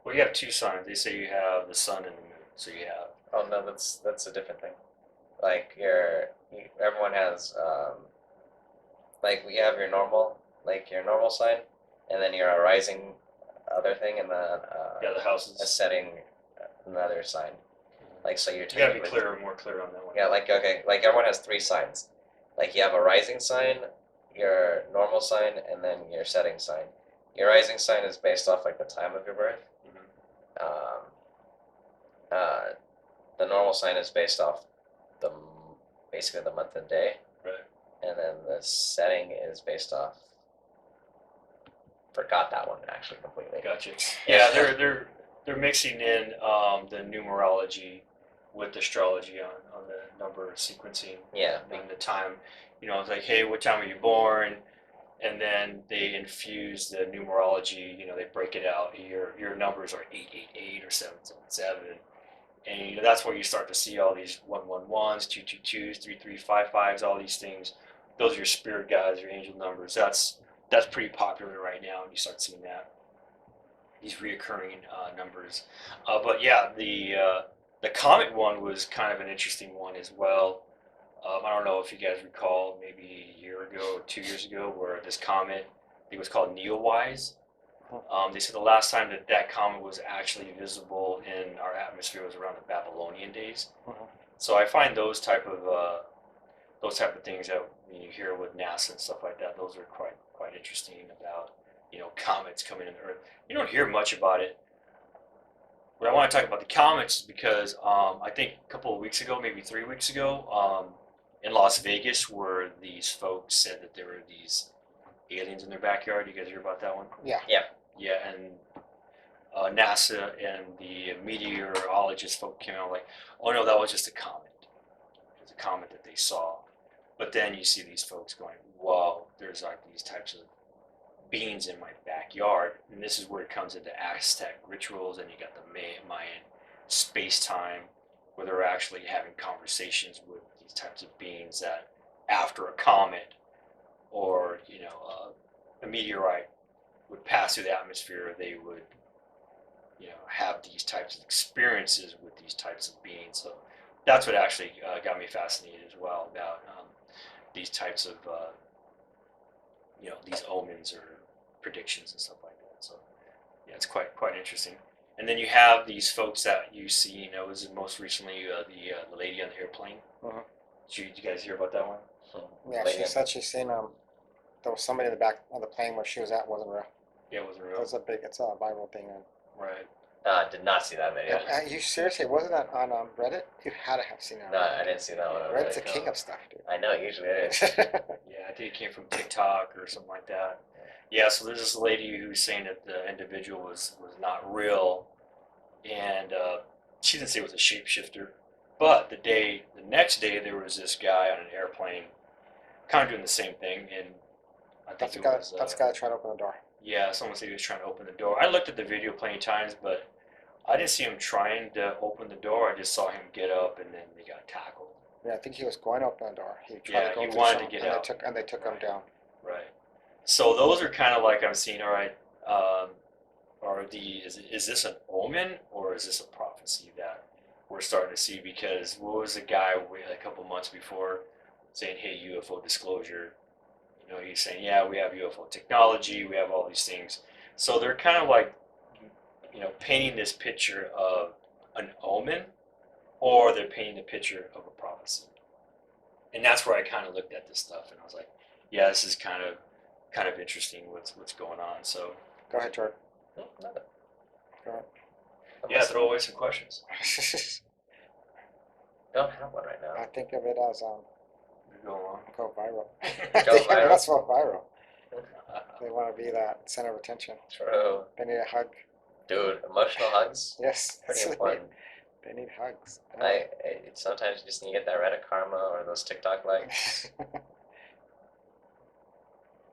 B: Well, you have two signs. They say you have the sun and the moon. So you have.
C: Oh no, that's a different thing. Like everyone has like we have your normal sign, and then your rising other thing, and then
B: Yeah, the houses.
C: a setting another sign. Like so you're
B: You gotta be
C: technically-
B: more clear on that one.
C: Yeah, like okay, like everyone has three signs. Like you have a rising sign, your normal sign, and then your setting sign. Your rising sign is based off like the time of your birth.
B: Mhm.
C: The normal sign is based off basically the month and day,
B: Right.
C: and then the setting is based off. Forgot that one actually completely.
B: Gotcha. Yeah, they're mixing in the numerology with astrology on the number sequencing
C: Yeah,
B: and the time. It's like, hey, what time are you born? And then they infuse the numerology. They break it out. Your numbers are 888 or 777, and that's where you start to see all these 111s, 222s, 3355s, all these things. Those are your spirit guides, your angel numbers. That's pretty popular right now, and you start seeing that these reoccurring numbers. But yeah, the comet one was kind of an interesting one as well. I don't know if you guys recall, maybe a year ago or 2 years ago, where this comet, I think it was called Neowise. They said the last time that comet was actually visible in our atmosphere was around the Babylonian days. So I find those type of things that you hear with NASA and stuff like that. Those are quite interesting about comets coming in the Earth. You don't hear much about it. But I want to talk about the comets because I think a couple of weeks ago, maybe 3 weeks ago, in Las Vegas, where these folks said that there were these aliens in their backyard. You guys hear about that one?
A: Yeah.
B: Yeah, and NASA and the meteorologist folk came out like, oh no, that was just a comet. It was a comet that they saw. But then you see these folks going, whoa, there's like these types of beings in my backyard. And this is where it comes into Aztec rituals, and you got the Mayan space-time, where they're actually having conversations with these types of beings that after a comet or, a meteorite would pass through the atmosphere, they would have these types of experiences with these types of beings. So that's what actually got me fascinated as well about these types of these omens or predictions and stuff like that. So yeah, it's quite interesting. And then you have these folks that you see. Was most recently the lady on the airplane.
A: Mhm.
B: Did you guys hear about that one?
A: Yeah, she said she's seen there was somebody in the back of the plane where she was at wasn't real.
B: Yeah, it wasn't real.
A: It's a viral thing.
B: Right.
C: Did not see that video.
A: You seriously, was it on Reddit? You had to have seen it on
C: No,
A: Reddit.
C: I didn't see that one.
A: Reddit's the
B: Right.
A: king of stuff, dude.
C: I know, usually it is.
B: Yeah, I think it came from TikTok or something like that. Yeah, so there's this lady who's saying that the individual was not real, and she didn't say it was a shapeshifter. But the next day, there was this guy on an airplane, kind of doing the same thing, and I think
A: That's the
B: it
A: guy.
B: was
A: That's the guy that tried to open the door.
B: yeah, someone said he was trying to open the door. I looked at the video plenty of times, but I didn't see him trying to open the door. I just saw him get up, and then they got tackled.
A: Yeah, I think he was going to open the door. He tried
B: Yeah,
A: to go
B: he
A: through
B: wanted
A: some-
B: to get
A: and
B: out.
A: They took him
B: Right.
A: down.
B: Right. So those are kind of like I'm seeing. All right, is this an omen or is this a prophecy that we're starting to see? Because what was the guy a couple months before saying, "Hey, UFO disclosure"? He's saying, "Yeah, we have UFO technology, we have all these things." So they're kind of like, painting this picture of an omen, or they're painting the picture of a prophecy. And that's where I kind of looked at this stuff, and I was like, "Yeah, this is kind of interesting. What's going on?" So
A: Go ahead, Jordan.
C: Nothing.
A: Go ahead.
B: yeah, throw away some questions.
C: Don't have one right
A: I
C: now.
A: think of it as
B: Go on.
A: go viral.
C: Go
A: I think
C: viral.
A: that's what viral. They want to be that center of attention.
C: True.
A: They need a hug.
C: Dude, emotional hugs,
A: Yes,
C: pretty important.
A: They need hugs.
C: Sometimes you just need to get that Reddit karma or those TikTok likes.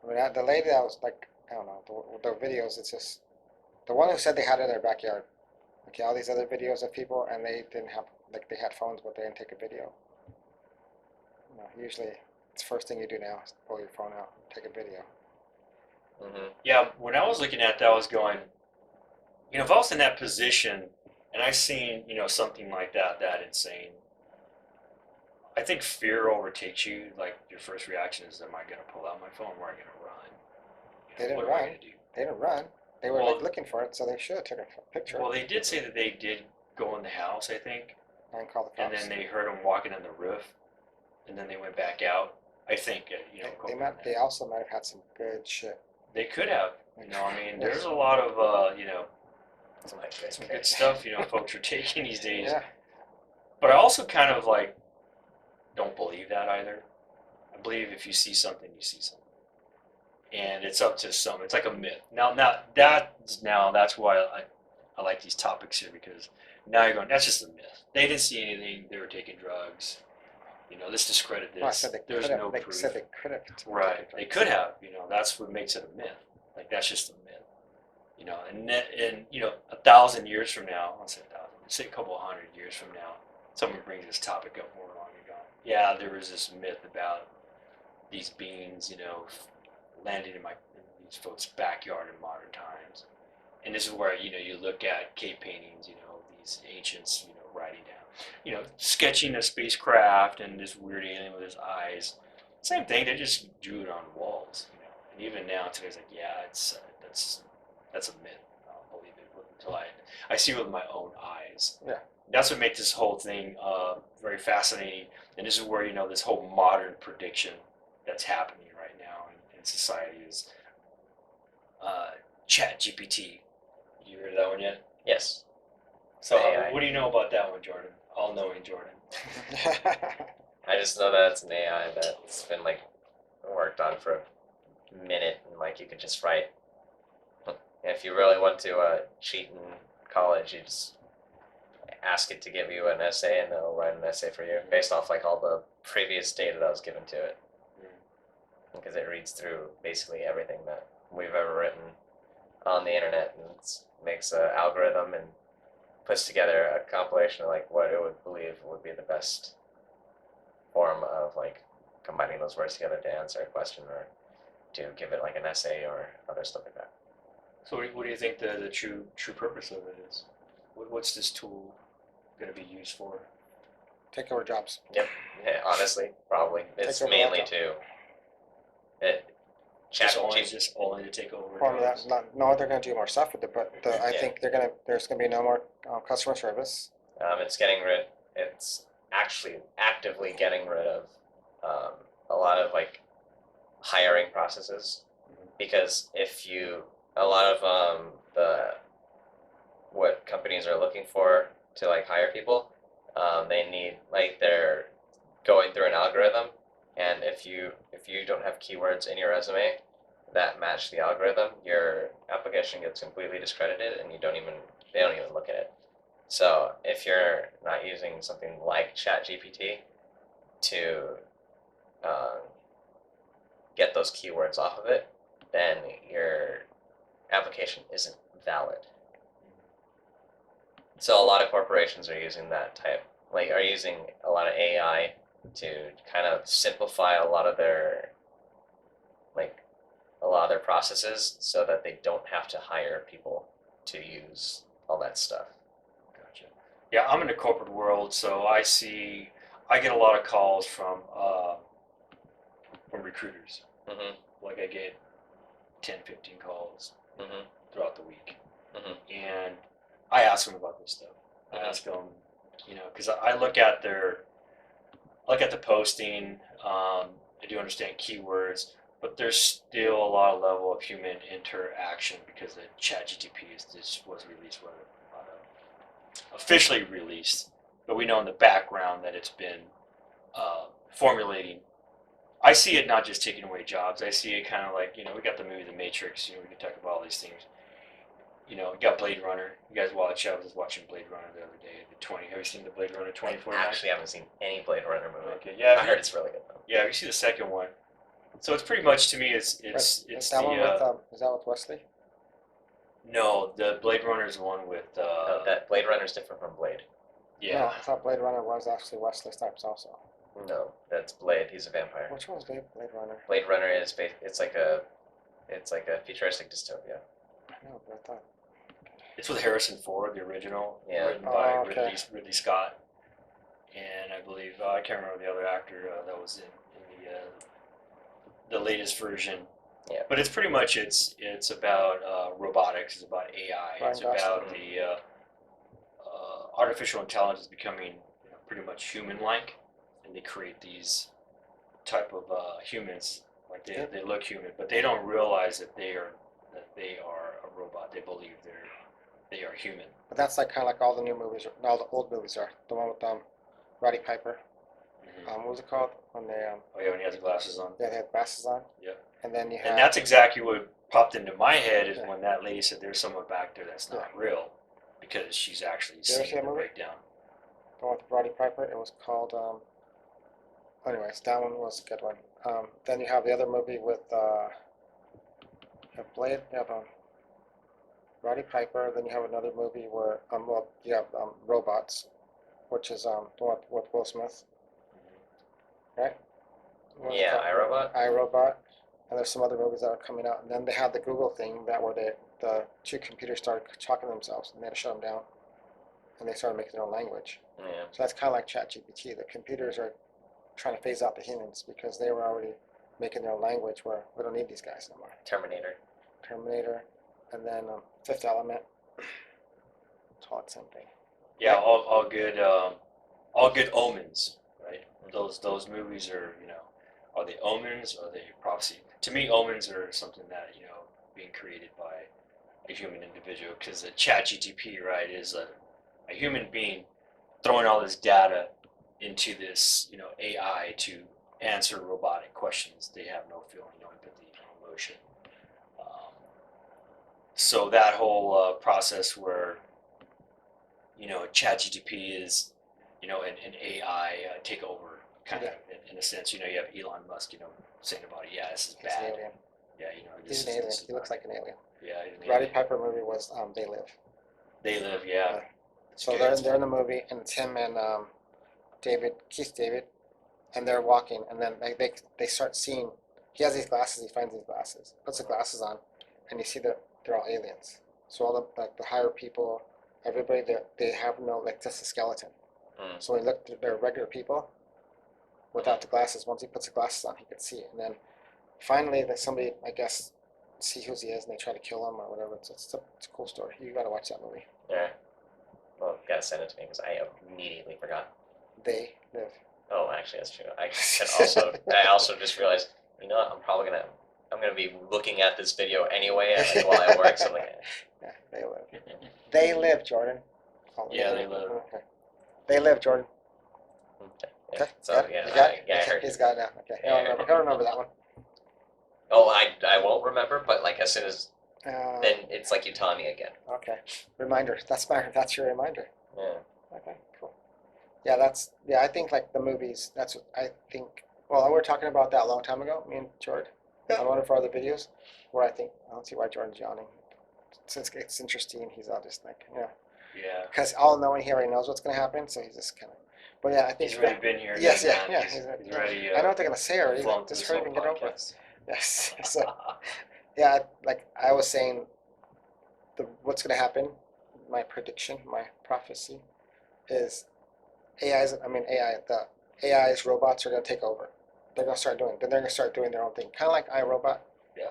A: I mean, the lady that was like, I don't know, the videos, it's just, the one who said they had it in their backyard. Okay, all these other videos of people, and they didn't have, like, they had phones, but they didn't take a video. Usually, it's the first thing you do now is pull your phone out, take a video.
B: Yeah, when I was looking at that, I was going, if I was in that position and I seen, something like that insane, I think fear overtakes you. Like your first reaction is, am I going to pull out my phone or am I going to run?
A: They didn't
B: What am I
A: run.
B: going to do?
A: They didn't run. They were
B: Well-
A: like looking for it, so they should have taken a picture
B: Well, they did say that they did go in the house, I think,
A: and call the
B: and
A: cops.
B: then they heard them walking on the roof, and then they went back out. I think,
A: They also might have had some good shit.
B: they could have. I mean,
A: Yes.
B: there's a lot of,
C: That's my good
B: some
C: catch.
B: good stuff, folks are taking these days.
A: Yeah.
B: But I also kind of like don't believe that either. I believe if you see something, you see something, and it's up to some. It's like a myth. That's why I like these topics here, because now you're going, that's just a myth. They didn't see anything. They were taking drugs. Let's discredit this.
A: Well, I said they
B: There's
A: could have.
B: no
A: They
B: proof.
A: said they could have.
B: Right. They could have. That's what makes it a myth. Like that's just a myth. And 1,000 years from now, let's say 1,000, let's say a couple of 100 years from now, someone brings this topic up more long ago. Yeah, there was this myth about these beings, landing in these folks' backyard in modern times. And this is where, you look at cave paintings, these ancients, writing down, sketching a spacecraft and this weird alien with his eyes. Same thing, they just drew it on walls, And even now, today's like, yeah, that's a myth. I don't believe it until I see it with my own eyes.
A: Yeah.
B: that's what makes this whole thing very fascinating. And this is where this whole modern prediction that's happening right now in society is Chat GPT. You heard of that one yet?
C: Yes.
B: So
C: AI.
B: what do you know about that one, Jordan? All knowing Jordan.
C: I just know that it's an AI that's been like worked on for a minute, and like you could just write. If you really want to cheat in college, you just ask it to give you an essay, and it'll write an essay for you based off like all the previous data that was given to it, because it reads through basically everything that we've ever written on the internet and makes an algorithm and puts together a compilation of like what it would believe would be the best form of like combining those words together to answer a question or to give it like an essay or other stuff like that.
B: So what do you think the true purpose of it is? What's this tool going to be used for?
A: Take over jobs.
C: Yep. Yeah, honestly, probably it's
A: Take over
C: mainly
A: laptop.
C: to it.
B: Just
C: ChatGPT.
B: only to take over
A: Well,
B: jobs?
A: no, they're going to do more stuff with it, but I
C: Yeah.
A: think there's going to be no more customer service.
C: It's actually actively getting rid of a lot of like hiring processes, because a lot of what companies are looking for to like hire people, they need like they're going through an algorithm, and if you don't have keywords in your resume that match the algorithm, your application gets completely discredited, and they don't even look at it. So if you're not using something like ChatGPT to get those keywords off of it, then your application isn't valid. So a lot of corporations are using are using a lot of AI to kind of simplify a lot of their processes so that they don't have to hire people to use all that stuff.
B: Gotcha. Yeah, I'm in the corporate world, so I get a lot of calls from recruiters.
C: Mm-hmm.
B: Like I get 10, 15 calls
C: Mm-hmm.
B: throughout the week.
C: Mm-hmm.
B: And I ask them about this stuff. I ask them, because I look at the posting. I do understand keywords, but there's still a lot of level of human interaction because the ChatGPT was released, officially released, but we know in the background that it's been formulating. I see it not just taking away jobs. I see it kind of like, we got the movie The Matrix. We can talk about all these things. We got Blade Runner. You guys watch? I was watching Blade Runner the other day. Have you seen the Blade Runner 2049?
C: I actually haven't seen any Blade Runner movie.
B: Okay, yeah.
C: I heard it's really good though.
B: Yeah, you see the second one. So it's pretty much, to me, it's
A: that one with is that with Wesley?
B: No, the Blade Runner is the one with
C: No, that Blade Runner is different from Blade.
B: yeah.
A: No, I thought Blade Runner was actually Wesley Snipes also.
C: No, that's Blade. He's a vampire.
A: Which one was Blade Runner?
C: Blade Runner is it's like a futuristic dystopia.
A: I know, but I thought.
B: It's with Harrison Ford, the original,
C: Yeah.
B: written by
A: okay.
B: Ridley Scott, and I believe I can't remember the other actor that was in the latest version.
C: Yeah.
B: But it's pretty much it's about robotics, it's about AI,
A: Ryan
B: it's about
A: Gosling.
B: the artificial intelligence becoming pretty much human-like, and they create these type of humans, like they look human, but they don't realize that they are a robot. They believe they are human.
A: But that's like kind of like all the new movies, all the old movies are. The one with Roddy Piper.
B: Mm-hmm.
A: What was it called? When they
B: Oh yeah, when he has the glasses on.
A: they had glasses on.
B: Yeah.
A: And then you have.
B: And that's exactly what popped into my head is when that lady said there's someone back there that's not real, because she's actually
A: Did you ever see
B: seeing
A: that
B: the
A: movie?
B: breakdown.
A: The one with Roddy Piper. It was called. Anyways, that one was a good one. Then you have the other movie with you have Blade. You have Roddy Piper. Then you have another movie where you have Robots, which is the one with Will Smith. Right? What was it
C: Yeah,
A: called?
C: iRobot.
A: iRobot. And there's some other movies that are coming out. And then they had the Google thing where the two computers started talking to themselves, and they had to shut them down, and they started making their own language.
C: Yeah.
A: So that's kind of like ChatGPT. The computers are trying to phase out the humans because they were already making their own language where we don't need these guys no more.
C: Terminator.
A: And then Fifth Element. It's all the same thing.
B: Yeah, all good omens, right? Those movies are, are they omens or are they prophecy? To me, omens are something that, being created by a human individual, because the chat GTP, right, is a human being throwing all this data into this, AI to answer robotic questions. They have no feeling, no empathy, no emotion. Um, so that whole process where, ChatGPT is, an AI takeover kind of in a sense. You have Elon Musk, saying about it, yeah, this is
A: He's an
B: bad.
A: alien.
B: Yeah,
A: He's an alien. He looks like an alien.
B: Yeah, he's an
A: Roddy
B: alien.
A: Piper movie was They Live.
B: They Live, yeah. It's
A: So
B: good.
A: they're in the movie, and it's him and Keith David, and they're walking, and then they start seeing. He has these glasses. He finds these glasses, puts the glasses on, and you see that they're all aliens. So all the higher people, everybody, they have no, like, just a skeleton.
C: Mm.
A: So he looked, they're regular people without the glasses. Once he puts the glasses on, he could see it. And then finally, that somebody, I guess, see who he is, and they try to kill him or whatever. It's a cool story. You got to watch that movie.
C: Yeah. Well, you gotta send it to me because I immediately forgot.
A: They Live.
C: Oh, actually, that's true. I also just realized, you know what? I'm gonna be looking at this video anyway while I work. So I'm like,
A: Yeah, They Live. They Live, Jordan. Oh,
B: Yeah, They Live.
A: Okay. They Live, Jordan.
C: okay.
A: Okay.
C: So
A: Got it?
C: yeah,
A: You got it?
C: I
A: Okay,
C: heard.
A: he's got it now. Okay.
C: Yeah.
A: He'll remember that one.
C: Oh, I won't remember, but like as soon as then
A: Uh,
C: it's like you telling me again.
A: okay. Reminder. That's your reminder.
C: Yeah.
A: Okay, cool. Yeah, I think like the movies, that's what I think. Well, we were talking about that a long time ago, me and Jordan, on one of our other videos, where I think, I don't see why Jordan's yawning. Since it's interesting, he's all just like,
B: Yeah.
A: because all knowing he already knows what's going to happen, so he's just kind of, but yeah, I think.
B: He's already been here.
A: Yes,
B: done
A: yeah,
B: that.
A: yeah.
B: He's already.
A: I know what they're going to say already.
B: flown through
A: Just
B: this
A: hurry
B: whole
A: up and get over it.
B: podcast.
A: Yes. So, yeah, like I was saying, what's going to happen, my prediction, my prophecy, is the AI's robots are going to take over. They're going to start doing, then they're going to start doing their own thing. Kind of like iRobot.
B: Yeah.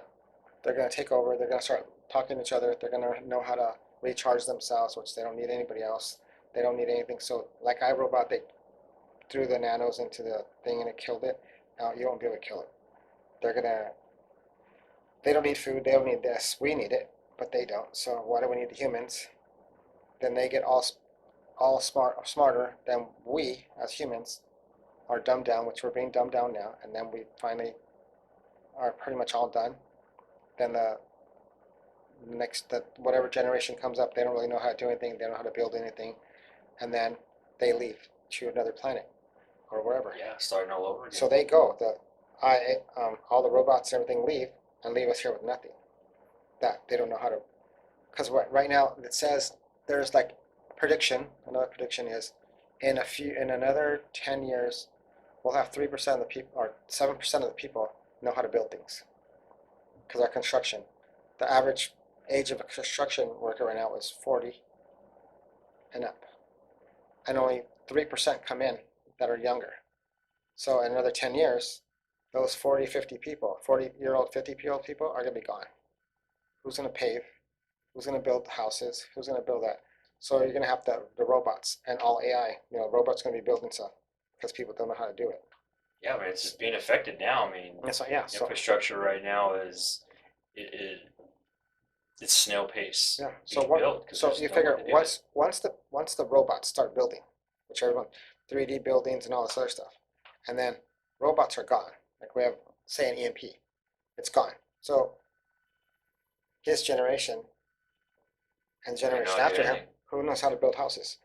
A: They're going to take over. They're going to start talking to each other. They're going to know how to recharge themselves, which they don't need anybody else. They don't need anything. So like iRobot, they threw the nanos into the thing and it killed it. Now you won't be able to kill it. They don't need food. They don't need this. We need it, but they don't. So why do we need the humans? Then they get all smarter than we as humans are dumbed down, which we're being dumbed down now, and then we finally are pretty much all done. Then the whatever generation comes up, they don't really know how to do anything. They don't know how to build anything, and then they leave to another planet or wherever.
B: Yeah, starting all over again.
A: So they go. All the robots and everything leave and leave us here with nothing. That they don't know how to. Because right now it says there's like prediction. Another prediction is in another 10 years, we'll have 3% of the people or 7% of the people know how to build things. Because our construction, the average age of a construction worker right now is 40 and up, and only 3% come in that are younger. So in another 10 years, those 40, 50 people, 40-year-old, 50-year-old people are going to be gone. Who's going to pave? Who's going to build the houses? Who's going to build that? So you're going to have the robots and all AI. Robots going to be building stuff because people don't know how to do it.
B: Yeah, but it's being affected now. I mean,
A: And so yeah, so
B: infrastructure right now is it's snail pace.
A: yeah.
B: being built 'cause
A: So
B: there's
A: you
B: no
A: figure
B: one to do it.
A: once the robots start building, which everyone 3D buildings and all this other stuff, and then robots are gone. Like we have, say, an EMP, it's gone. So his generation and
B: They know
A: generation
B: how to
A: after
B: do
A: him,
B: anything.
A: who knows how to build houses?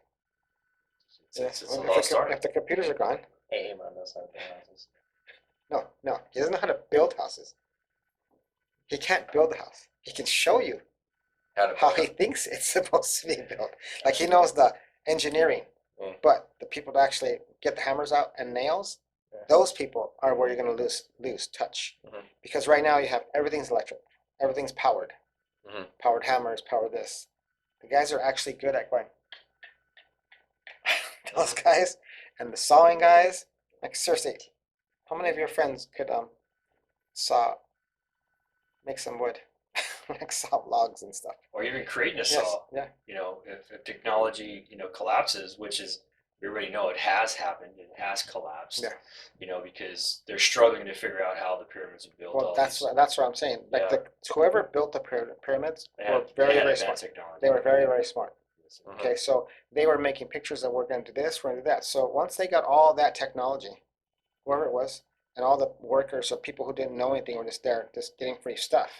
B: It's a
A: If
B: lost art.
A: if the computers are gone,
C: Hey, man, that's not the houses.
A: no, he doesn't know how to build houses. He can't build a house. He can show you how he thinks it's supposed to be built. Like he knows the engineering, but the people to actually get the hammers out and nails, those people are where you're going to lose touch.
C: Mhm.
A: Because right now you have everything's electric, everything's powered,
C: Mhm.
A: powered hammers, power this. The guys are actually good at going. Those guys and the sawing guys, like seriously, how many of your friends could saw make some wood like saw logs and stuff.
B: or even creating a
A: Yes,
B: saw.
A: yeah.
B: You know, if technology, you know, collapses, which is, we already know it has happened, it has collapsed.
A: Yeah.
B: You know, because they're struggling to figure out how the pyramids are built.
A: Well,
B: all
A: that's
B: these,
A: that's what I'm saying. Like
B: Yeah.
A: whoever built the pyramids
B: they
A: were
B: had,
A: very,
B: they had
A: very
B: advanced
A: smart.
B: technology.
A: They were very, very smart.
C: Mhm.
A: Okay, so they were making pictures that we're going to do this, we're going to do that. So once they got all that technology, whoever it was, and all the workers or people who didn't know anything were just there, just getting free stuff,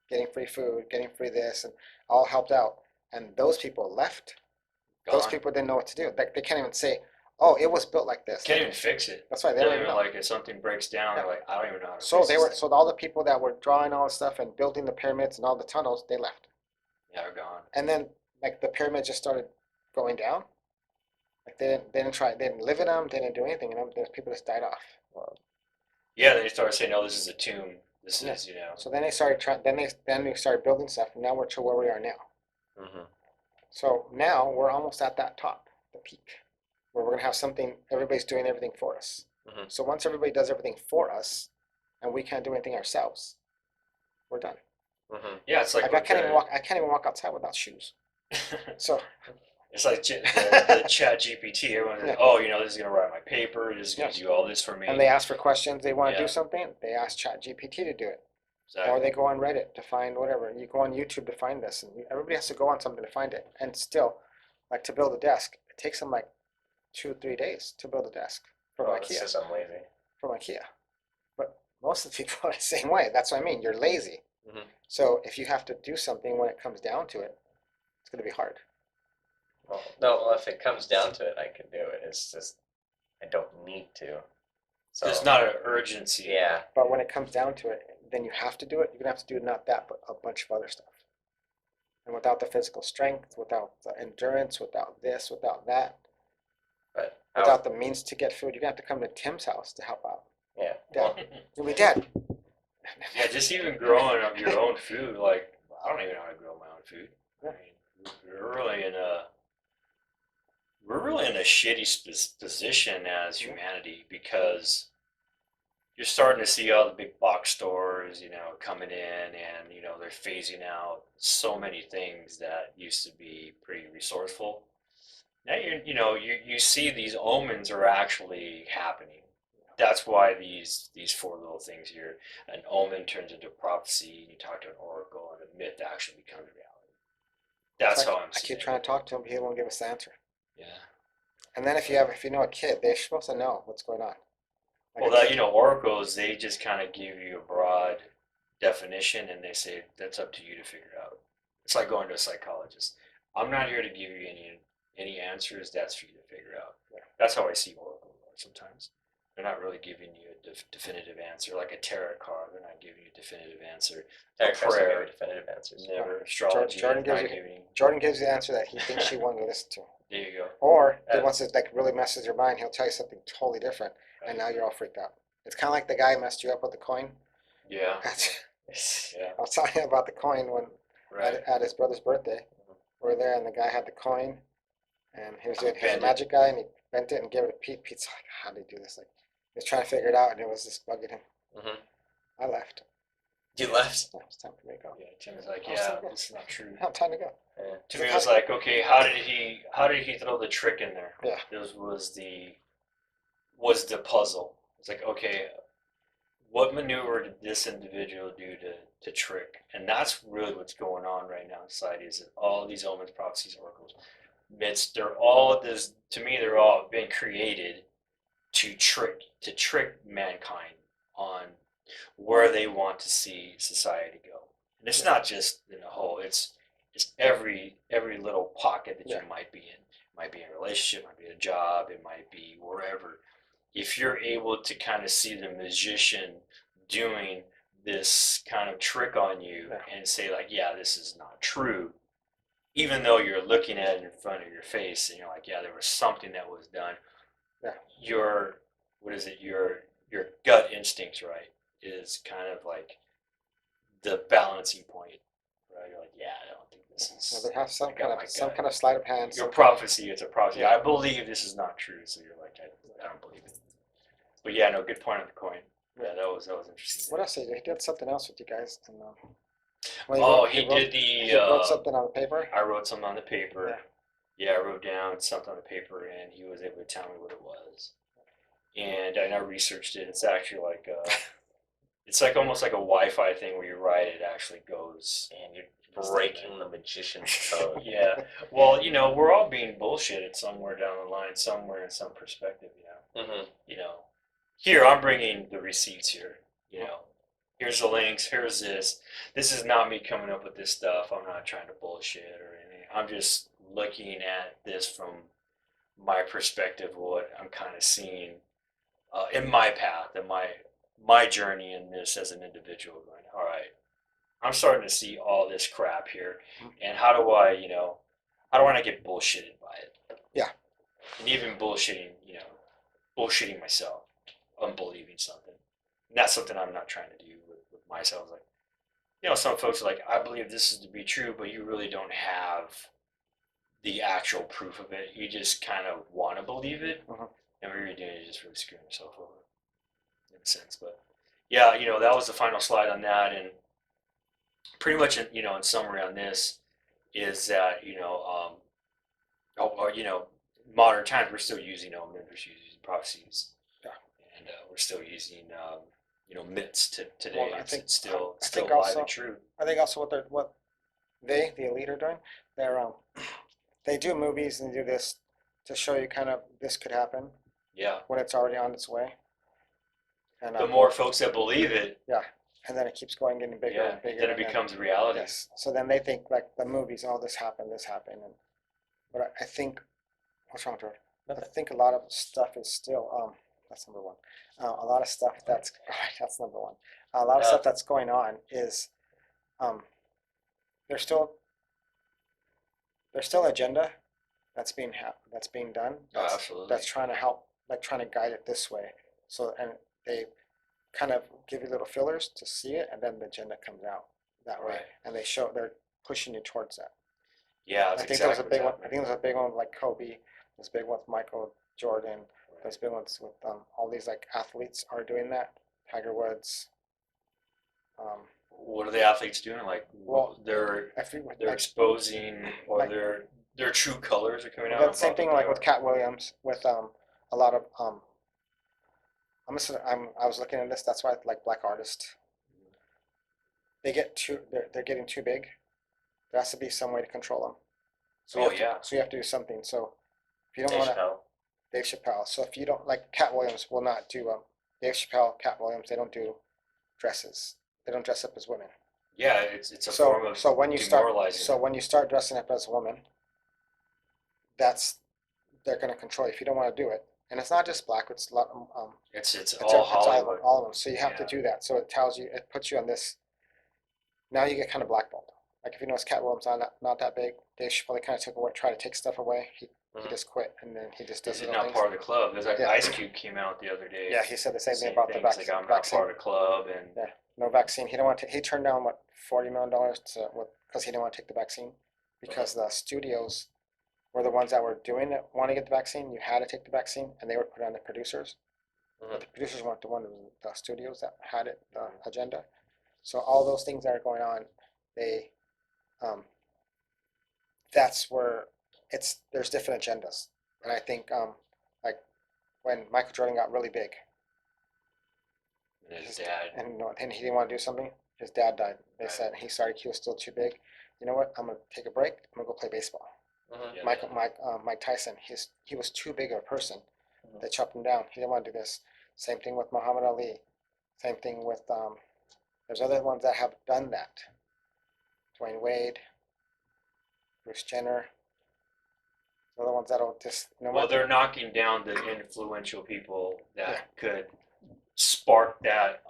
A: getting free food, getting free this, and all helped out. And those people left. Those
B: Gone.
A: people didn't know what to do. Like they can't even say, "Oh, it was built like this."
B: Can't even fix it.
A: That's right. They
B: They
A: don't
B: don't
A: even
B: even
A: know.
B: like if something breaks down,
A: Yeah.
B: they're like, I don't even know how to
A: So
B: fix
A: they
B: this
A: were.
B: thing.
A: So all the people that were drawing all this stuff and building the pyramids and all the tunnels, they left.
B: Yeah, they're gone.
A: And then like the pyramids just started going down. Like they didn't try, they didn't live in them, they didn't do anything, and then people just died off.
B: Yeah, then they started saying, "No, this is a tomb. This
A: Yeah.
B: is, you know."
A: So then they started trying. Then we started building stuff, and now we're to where we are now.
C: Mhm.
A: So now we're almost at that top, the peak, where we're gonna have something. Everybody's doing everything for us.
C: Mhm.
A: So once everybody does everything for us, and we can't do anything ourselves, we're done.
C: Mhm.
B: Yeah, it's like
A: Like I
B: with
A: can't even
B: the-
A: walk. I can't even walk outside without shoes. So
B: It's like the Chat GPT. Everyone's
A: Yeah.
B: like, "Oh, you know, this is gonna write my paper. This is gonna
A: Yes.
B: do all this for me."
A: and they ask for questions. They want to
B: Yeah.
A: do something. They ask ChatGPT to do it.
B: Exactly.
A: Or they go on Reddit to find whatever. You go on YouTube to find this, and everybody has to go on something to find it. And still, like to build a desk, it takes them like 2 or 3 days to build a desk from
C: Oh, it's
A: IKEA.
C: just I'm lazy.
A: From IKEA, but most of the people are the same way. That's what I mean. You're lazy.
C: Mhm.
A: So if you have to do something when it comes down to it, it's going to be hard.
C: Well, no, well, if it comes down to it, I can do it. It's just I don't need to. So
B: There's not an urgency.
C: yeah.
A: But when it comes down to it, then you have to do it. You're going to have to do not that, but a bunch of other stuff. And without the physical strength, without the endurance, without this, without that,
C: But
A: without the means to get food, you're going to have to come to Tim's house to help out.
C: yeah.
A: Dad,
C: Well,
A: you'll be dead.
B: Yeah, just even growing up your own food. Like, I don't even know how to grow my own food. I mean, we're really in a shitty position as humanity because you're starting to see all the big box stores, you know, coming in, and you know they're phasing out so many things that used to be pretty resourceful. Now you see these omens are actually happening. That's why these four little things here, an omen turns into prophecy, and you talk to an oracle, and a myth actually becomes reality. That's
A: Like,
B: how I'm
A: I
B: seeing
A: keep
B: it.
A: trying to talk to him, but he won't give us the answer.
B: Yeah.
A: And then if you know a kid, they're supposed to know what's going on. Like
B: Well,
A: a
B: that
A: kid-
B: you know, oracles they just kind of give you a broad definition, and they say that's up to you to figure out. It's like going to a psychologist. I'm not here to give you any answers. That's for you to figure out.
A: Yeah.
B: That's how I see oracles sometimes. They're not really giving you a definitive answer, like a tarot card. They're not giving you a definitive answer.
C: Tarot cards don't give
B: prayer.
C: you definitive answers.
B: Never astrology.
A: Jordan gives
B: not
A: you-
B: giving.
A: Jordan gives you the answer that he thinks she wanted to listen to.
B: There you go.
A: Or he
C: That's-
A: wants to like really messes your mind, he'll tell you something totally different, and now you're all freaked out. It's kind of like the guy who messed you up with the coin.
B: Yeah.
A: I was telling you about the coin when
B: Right.
A: at his brother's birthday. We were there, and the guy had the coin, and he was a
B: Bend it.
A: magic guy, and he bent it and gave it to Pete. Pete's like, "How did he do this?" Like, he was trying to figure it out, and it was just bugging him.
C: Mhm.
A: I left.
C: You left.
A: Yeah, it's time for me to go.
B: Yeah. Tim was like,
A: Oh,
B: yeah,
A: so good.
B: this is not true.
A: Yeah, time to go.
C: Yeah.
B: To me, it was like, okay, how did he throw the trick in there?
A: Yeah.
B: This was the puzzle. It's like, okay, what maneuver did this individual do to trick? And that's really what's going on right now in society. Is that all these omens, prophecies, oracles, myths? They're all this. To me, they're all been created to trick mankind on where they want to see society go. And it's not just in a whole. It's every little pocket that
A: Yeah.
B: you might be in. It might be in a relationship, might be a job, it might be wherever. If you're able to kind of see the magician doing this kind of trick on you
A: Yeah.
B: and say like, yeah, this is not true, even though you're looking at it in front of your face and you're like, yeah, there was something that was done.
A: Yeah.
B: Your your gut instincts, right, is kind of like the balancing point, right? You're like, yeah, I don't think this
A: So
B: is
A: they have some
B: I got my
A: some
B: gut.
A: kind of sleight of hand.
B: Your
A: some-
B: prophecy. It's a prophecy.
A: Yeah.
B: I believe this is not true, so you're like, I don't believe it. But yeah, no, good point on the coin. Yeah, that was interesting.
A: What else did he did? Something else with you guys, and Well,
B: Oh,
A: he
B: he
A: wrote,
B: did the.
A: he wrote something on the paper.
B: I wrote something on the paper.
A: Yeah.
B: Yeah, I wrote down something on the paper, and he was able to tell me what it was. And I researched it. It's actually like it's like almost like a Wi-Fi thing where you write it actually goes.
C: And you're breaking the magician's code.
B: Yeah. Well, we're all being bullshitted somewhere down the line, somewhere in some perspective.
C: Mm-hmm.
B: You know, here I'm bringing the receipts here. Here's the links. Here's this. This is not me coming up with this stuff. I'm not trying to bullshit or anything. I'm just looking at this from my perspective, what I'm kind of seeing in my path and my journey in this as an individual. Going, all right, I'm starting to see all this crap here, and how do I not get bullshitted by it?
A: Yeah.
B: And even bullshitting myself, unbelieving something. And that's something I'm not trying to do with myself. Like, some folks are like, I believe this is to be true, but you really don't have the actual proof of it. You just kind of want to believe it, and what you're doing is just really screwing yourself over, in a sense. But yeah, that was the final slide on that, and pretty much, in summary on this is that modern times we're still using Omens, we're still using prophecies,
A: Yeah.
B: and we're still using myths today.
A: Well,
B: It's still
A: think
B: alive
A: also,
B: and true.
A: I think also what the elite are doing, they're they do movies and do this to show you kind of this could happen
B: Yeah.
A: when it's already on its way. And
B: The more folks that believe it,
A: and then it keeps going, getting bigger and bigger.
B: then it becomes reality.
A: Yes. So then they think like the movies, oh, this happened, and but I think what's wrong, George? I think a lot of stuff is still that's number one. A lot of stuff that's that's number one. A lot of stuff that's going on is there's still agenda that's being done.
B: Absolutely.
A: That's trying to help, like trying to guide it this way. So and they kind of give you little fillers to see it, and then the agenda comes out that way, and they're pushing you towards that.
B: Yeah,
A: I think there was a big one. I think there was a big one with like Kobe. There's a big one with Michael Jordan. There's big ones with all these like athletes are doing that. Tiger Woods.
B: What are the athletes doing? Like, they're exposing, or
A: like,
B: their true colors are coming out.
A: That same thing like with Cat Williams, with a lot of I was looking at this. That's why like black artists, they're getting too big. There has to be some way to control them. So you have to do something. So if you don't want to, Dave Chappelle. So if you don't, like, Cat Williams will not do Dave Chappelle, Cat Williams. They don't do dresses. They don't dress up as women.
B: Yeah, it's a form of demoralizing.
A: So when you start dressing up as a woman, they're going to control you if you don't want to do it. And it's not just black. It's a lot.
B: It's all Hollywood.
A: All of them. So you have to do that. So it puts you on this. Now you get kind of blackballed. Like if you notice, Cat Williams not that big. Dave Chappelle kind of tried to take stuff away. He just quit, and then he just does.
B: He's not part of the club. There's like Ice Cube came out the other day.
A: Yeah, he said the same thing about the vaccine.
B: Like, I'm not part of the club, and
A: no vaccine. He didn't want to. He turned down $40 million because he didn't want to take the vaccine, because the studios were the ones that were doing it, want to get the vaccine. You had to take the vaccine, and they would put it on the producers. But the producers weren't the ones, the studios that had it, the agenda. So all those things that are going on, that's where there's different agendas. And I think like when Michael Jordan got really big,
B: and his dad,
A: and he didn't want to do something, his dad died. They said he was still too big. You know what? I'm gonna take a break. I'm gonna go play baseball. Mike Tyson, he was too big of a person. They chopped him down. He didn't want to do this. Same thing with Muhammad Ali. Same thing with there's other ones that have done that. Dwayne Wade, Bruce Jenner. They're the ones that'll just.
B: They're knocking down the influential people that could spark that,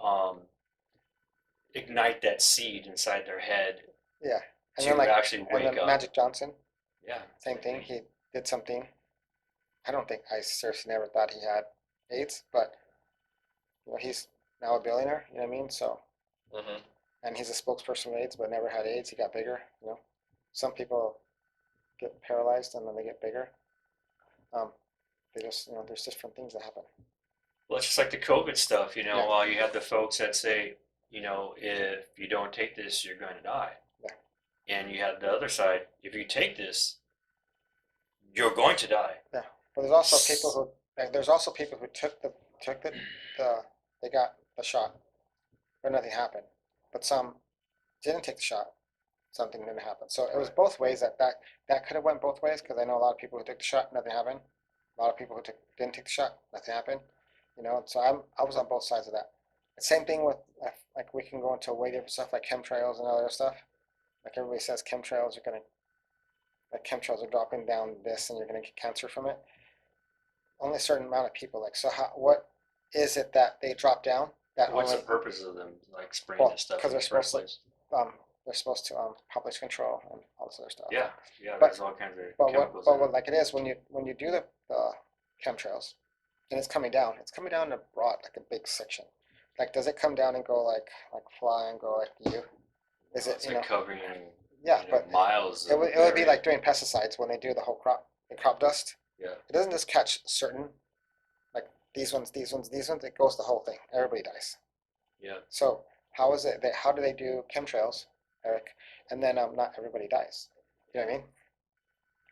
B: ignite that seed inside their head.
A: Yeah, and
B: to actually wake up.
A: Magic Johnson.
B: Yeah.
A: Same thing. He did something. I seriously never thought he had AIDS, but he's now a billionaire. You know what I mean? So. And he's a spokesperson for AIDS, but never had AIDS. He got bigger. Some people get paralyzed and then they get bigger. They just, there's different things that happen.
B: Well, it's just like the COVID stuff. You had the folks that say, you know, if you don't take this, you're going to die.
A: Yeah.
B: And you have the other side, if you take this, you're going to die.
A: Yeah, but there's also people who took the they got the shot, but nothing happened. But some didn't take the shot, something didn't happen. So it was
B: Right.
A: both ways that could have went both ways because I know a lot of people who took the shot, nothing happened. A lot of people who didn't take the shot, nothing happened. You know, so I was on both sides of that. Same thing with like we can go into way different stuff like chemtrails and other stuff. Like everybody says, chemtrails are dropping down this, and you're gonna get cancer from it. Only a certain amount of people. Like, so what is it that they drop down? That
B: What's the
A: only
B: purpose of them like spraying
A: well,
B: this stuff
A: because
B: in the first place?
A: they're supposed to population control and all this other stuff.
B: Yeah, yeah.
A: But-
B: There's all kinds of
A: But
B: chemicals.
A: but
B: in
A: what
B: it.
A: like it is when you do the chemtrails, and it's coming down. It's coming down in a broad, like a big section. Like, does it come down and go like fly and go like you? Is it
B: It's like covering
A: yeah,
B: you know,
A: but
B: miles.
A: it
B: of
A: would be
B: area.
A: like doing pesticides when they do the whole crop dust.
B: Yeah.
A: It doesn't just catch certain, like these ones. It goes the whole thing. Everybody dies.
B: Yeah.
A: So how is it that how do they do chemtrails, Eric? And then not everybody dies. You know what I mean?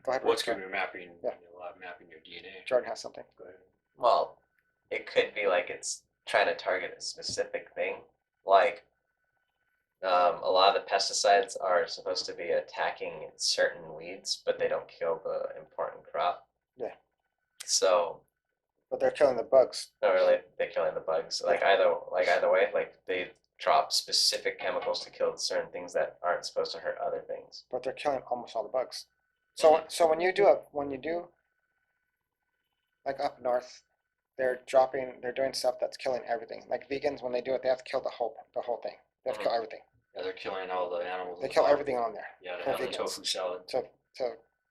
A: Go ahead.
B: What's
A: Rick.
B: good at mapping?
A: Yeah.
B: You know, mapping your DNA.
A: Jordan has something.
B: Go ahead.
C: Well, it could be like it's trying to target a specific thing. Like a lot of the pesticides are supposed to be attacking certain weeds, but they don't kill the important crop.
A: Yeah.
C: So
A: But they're killing the bugs.
C: not really they're killing the bugs. Either way, like they drop specific chemicals to kill certain things that aren't supposed to hurt other things.
A: But they're killing almost all the bugs. So when you do like up north, they're doing stuff that's killing everything. Like vegans, when they do it, they have to kill the whole thing. They have to kill everything.
B: Yeah, they're killing all the animals.
A: They
B: at the
A: kill
B: bottom.
A: everything on there
B: Yeah, to
A: for
B: have the
A: vegans.
B: tofu salad.
A: to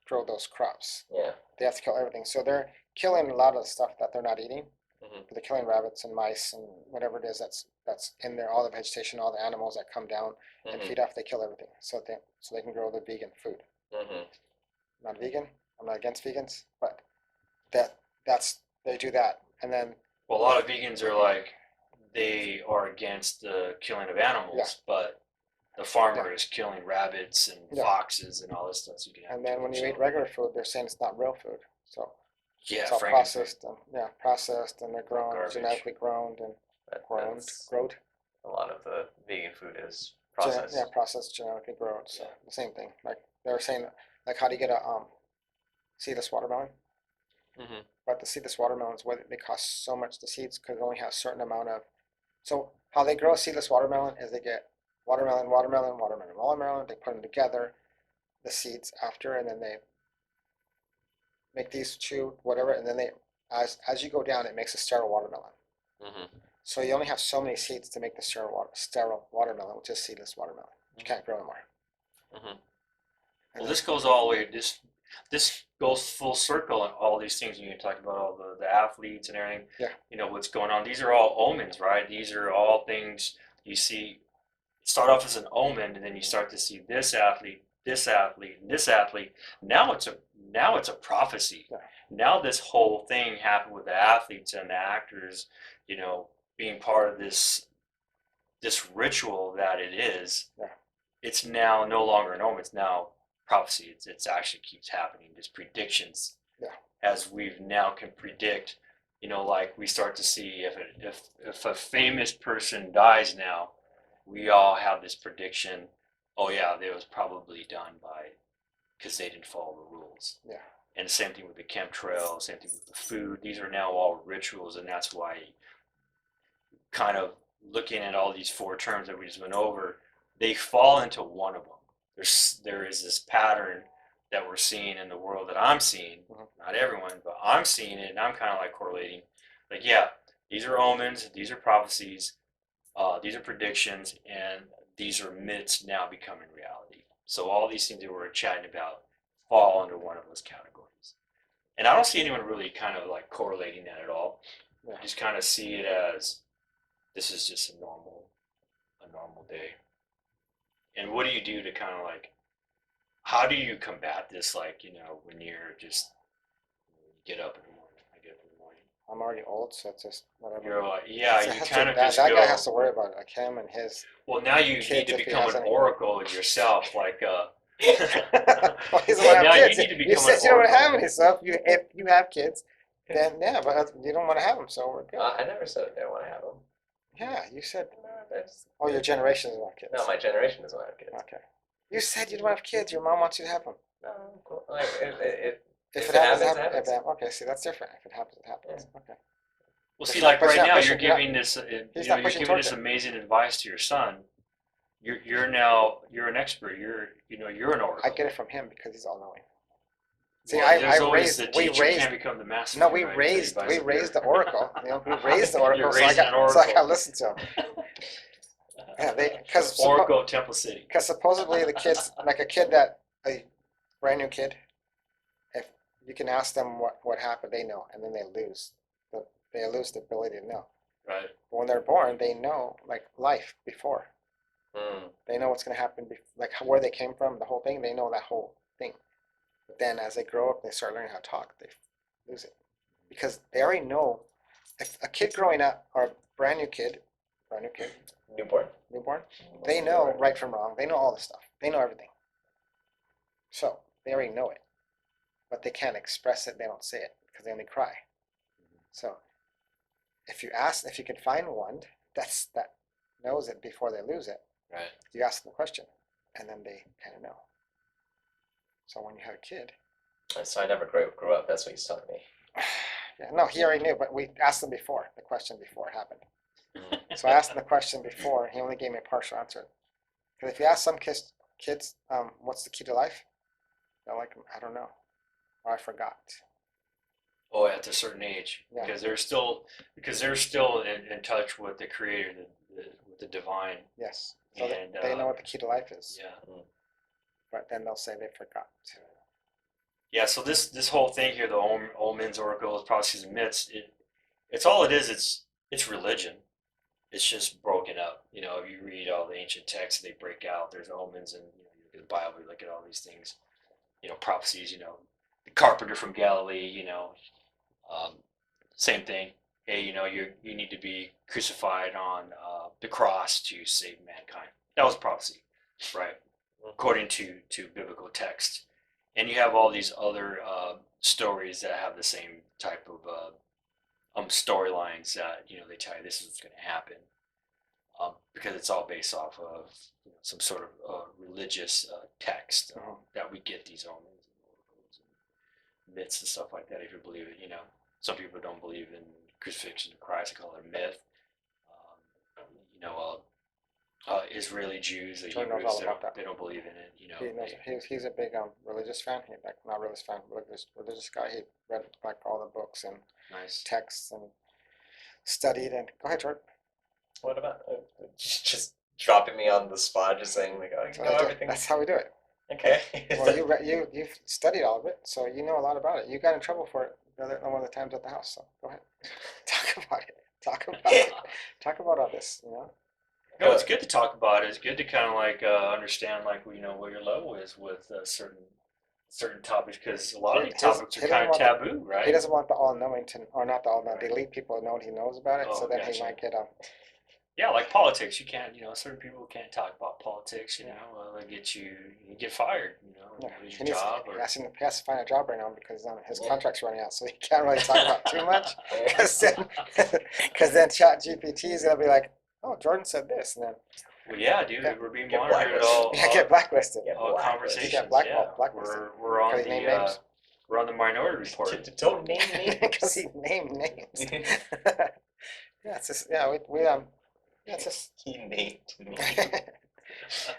A: grow those crops.
C: Yeah.
A: They have to kill everything. So they're killing a lot of the stuff that they're not eating.
C: Mhm.
A: They're killing rabbits and mice and whatever it is that's in there, all the vegetation, all the animals that come down and
C: Mhm.
A: feed off. They kill everything so they can grow the vegan food.
C: Mhm.
A: I'm not vegan. I'm not against vegans, but that's they do that, and then
B: Well, a lot of vegans are like, they are against the killing of animals,
A: Yeah.
B: but the farmer is killing rabbits and
A: Yeah.
B: foxes and all this stuff. So you can have
A: and then when you eat
B: tofu
A: regular food, they're saying it's not real food. So
B: salad.
A: it's all
B: Frankenfood.
A: processed, and they're grown,
B: Garbage.
A: genetically grown and
C: That's
A: growed.
C: a lot of the vegan food is
A: Gene-
C: processed.
A: yeah, processed, genetically grown. So
B: Yeah.
A: the same thing. Like they were saying, like how do you get a seedless watermelon?
C: Mhm.
A: But the seedless watermelons, they cost so much. The seeds because they only have a certain amount of. So how they grow a seedless watermelon is they get watermelon, watermelon, watermelon, watermelon. They put them together, the seeds after, and then they make these chew whatever, and then they as you go down, it makes a sterile watermelon.
C: Mhm.
A: So you only have so many seeds to make the sterile watermelon, which is seedless watermelon. You can't grow anymore.
C: Mhm.
B: Well, this goes all the way. This goes full circle on all these things. You talk about all the athletes and everything.
A: Yeah.
B: You know what's going on. These are all omens, right? These are all things you see. Start off as an omen, and then you start to see this athlete, this athlete, and this athlete. Now it's a prophecy.
A: Yeah.
B: Now this whole thing happened with the athletes and the actors. You know, being part of this ritual that it is.
A: Yeah.
B: It's now no longer an omen. It's now prophecy. It's actually keeps happening. There's predictions.
A: Yeah.
B: As we've now can predict, you know, like we start to see if a famous person dies now, we all have this prediction. Oh yeah, it was probably done by because they didn't follow the rules.
A: Yeah.
B: And the same thing with the chemtrails, same thing with the food. These are now all rituals, and that's why kind of looking at all these four terms that we just went over, they fall into one of them. There is this pattern that we're seeing in the world that I'm seeing. Not everyone, but I'm seeing it, and I'm kind of like correlating. Like, yeah, these are omens, these are prophecies, these are predictions, and these are myths now becoming reality. So all these things that we're chatting about fall under one of those categories. And I don't see anyone really kind of like correlating that at all.
A: Yeah.
B: I just kind of see it as this is just a normal day. And what do you do to kind of like, how do you combat this? Like, you know, when you're just, you get up in the morning, I get up in the morning.
A: I'm already old, so it's just whatever.
B: You're like, yeah,
A: So it
B: you
A: has to-
B: kind of
A: that,
B: just
A: that
B: go.
A: guy has to worry about it, like him and his.
B: Well, now you
A: kids
B: need to
A: if he
B: become
A: has
B: an
A: any.
B: oracle yourself, like
A: Well, he doesn't want to
B: now
A: have
B: you
A: kids.
B: need to
A: You
B: become
A: said
B: an
A: you don't want to have
B: oracle.
A: any, so if you have kids, then yeah, but you don't want to have them, so we're good.
C: I never said I didn't want to have them.
A: Yeah, you said.
C: No, that's,
A: Oh, your generation doesn't want kids.
C: no, my generation doesn't want to have kids.
A: Okay. You said you don't want to have kids. Your mom wants you to have them.
C: No, cool. Like,
A: If
C: If
A: it
C: it
A: happens,
C: happens,
A: it
C: it
A: happens.
C: happens.
A: Okay, see, that's different. If it happens, it happens. Okay.
B: Well,
A: But
B: see,
A: you're not-
B: like
A: but
B: right
A: you're not
B: now,
A: pushing-
B: you're
A: you're not-
B: giving this,
A: he's
B: you're
A: not pushing
B: giving this
A: towards it.
B: amazing advice to your son. You're now you're an expert. You're an oracle.
A: I get it from him because he's all knowing. See,
B: Well, there's always the
A: we
B: teacher
A: raised.
B: can't become the master.
A: No, we
B: right?
A: raised
B: Tell you
A: we
B: by
A: raised the
B: severe.
A: oracle. You know, we raised the oracle,
B: You're
A: so I
B: raising an
A: got so I
B: oracle.
A: got to listen to him. Yeah, because
B: Oracle Temple City.
A: supposedly the kids, like a brand new kid, if you can ask them what happened, they know, and then they lose the ability to know.
B: Right.
A: But when they're born, they know like life before.
C: Mm.
A: They know what's going to happen, like where they came from, the whole thing. They know that whole thing. But then as they grow up, they start learning how to talk. They lose it because they already know. If a kid growing up or a brand new kid, newborn, they know right from wrong. They know all the stuff. They know everything. So they already know it, but they can't express it. They don't say it because they only cry. So if you can find one that knows it before they lose it,
B: Right.
A: you ask them the question, and then they kind of know. So when you have a kid,
C: So I never grew up. That's what he's telling me.
A: yeah, no, he already knew, but we asked him the question before it happened. So I asked him the question before, and he only gave me a partial answer. Because if you ask some kids, what's the key to life? They're like, I don't know, or I forgot.
B: Oh, at a certain age,
A: Yeah.
B: because they're still in touch with the Creator, with the divine.
A: Yes, so
B: And
A: they know what the key to life is,
B: yeah.
A: but then they'll say they forgot.
B: Yeah, so this whole thing here, the omens, oracles, prophecies, and myths, it's all it is. It's religion. It's just broken up. You know, if you read all the ancient texts, they break out. There's omens, and you look at the Bible, you look at all these things. You know, prophecies. You know, the carpenter from Galilee. You know, same thing. Hey, you know, you need to be crucified on the cross to save mankind. That was prophecy, right? According to biblical text. And you have all these other stories that have the same type of storylines that they tell you this is what's going to happen, because it's all based off of some sort of religious text that we get these omens and oracles and myths and stuff like that. If you believe it, some people don't believe in crucifixion of Christ; they call it a myth. Israeli Jews, the
A: Jordan knows
B: Hebrews,
A: all about that.
B: they don't believe in it.
A: He knows, he's a big religious fan. Not religious fan, religious guy. He read like all the books and
B: Nice.
A: texts and studied. And go ahead, Jordan.
C: What about just dropping me on the spot, just saying like, oh, you know everything?
A: That's how we do it.
C: Okay.
A: Well, you've studied all of it, so you know a lot about it. You got in trouble for it one of the times at the house. So go ahead, talk about it. Talk about it. Talk about all this.
B: No, it's good to talk about it. It's good to kind of like understand like what your level is with certain topics, because a lot of these topics are kind of taboo, right?
A: He doesn't want the all-knowing or not the all-knowing. The elite people know what he knows about it,
B: Oh,
A: so then
B: gotcha.
A: he might get
B: Yeah, like politics, you can't. Certain people can't talk about politics. They get fired.
A: Yeah,
B: lose
A: he
B: your job.
A: he has to find a job right now because his contract's running out, so he can't really talk about too much. Because then Chat GPT is gonna be like, "Oh, Jordan said this," and then
B: Well, yeah, dude,
A: Yeah.
B: we're being
C: Get
B: monitored at
C: blacklisted.
A: get blacklisted.
C: Yeah.
B: all conversations.
A: Yeah, blacklisted.
B: We're on
A: Because he named names.
B: we're on the minority report.
C: Don't name
A: Because
C: names.
A: he named names. Yeah, it's just yeah it's just
C: He named names.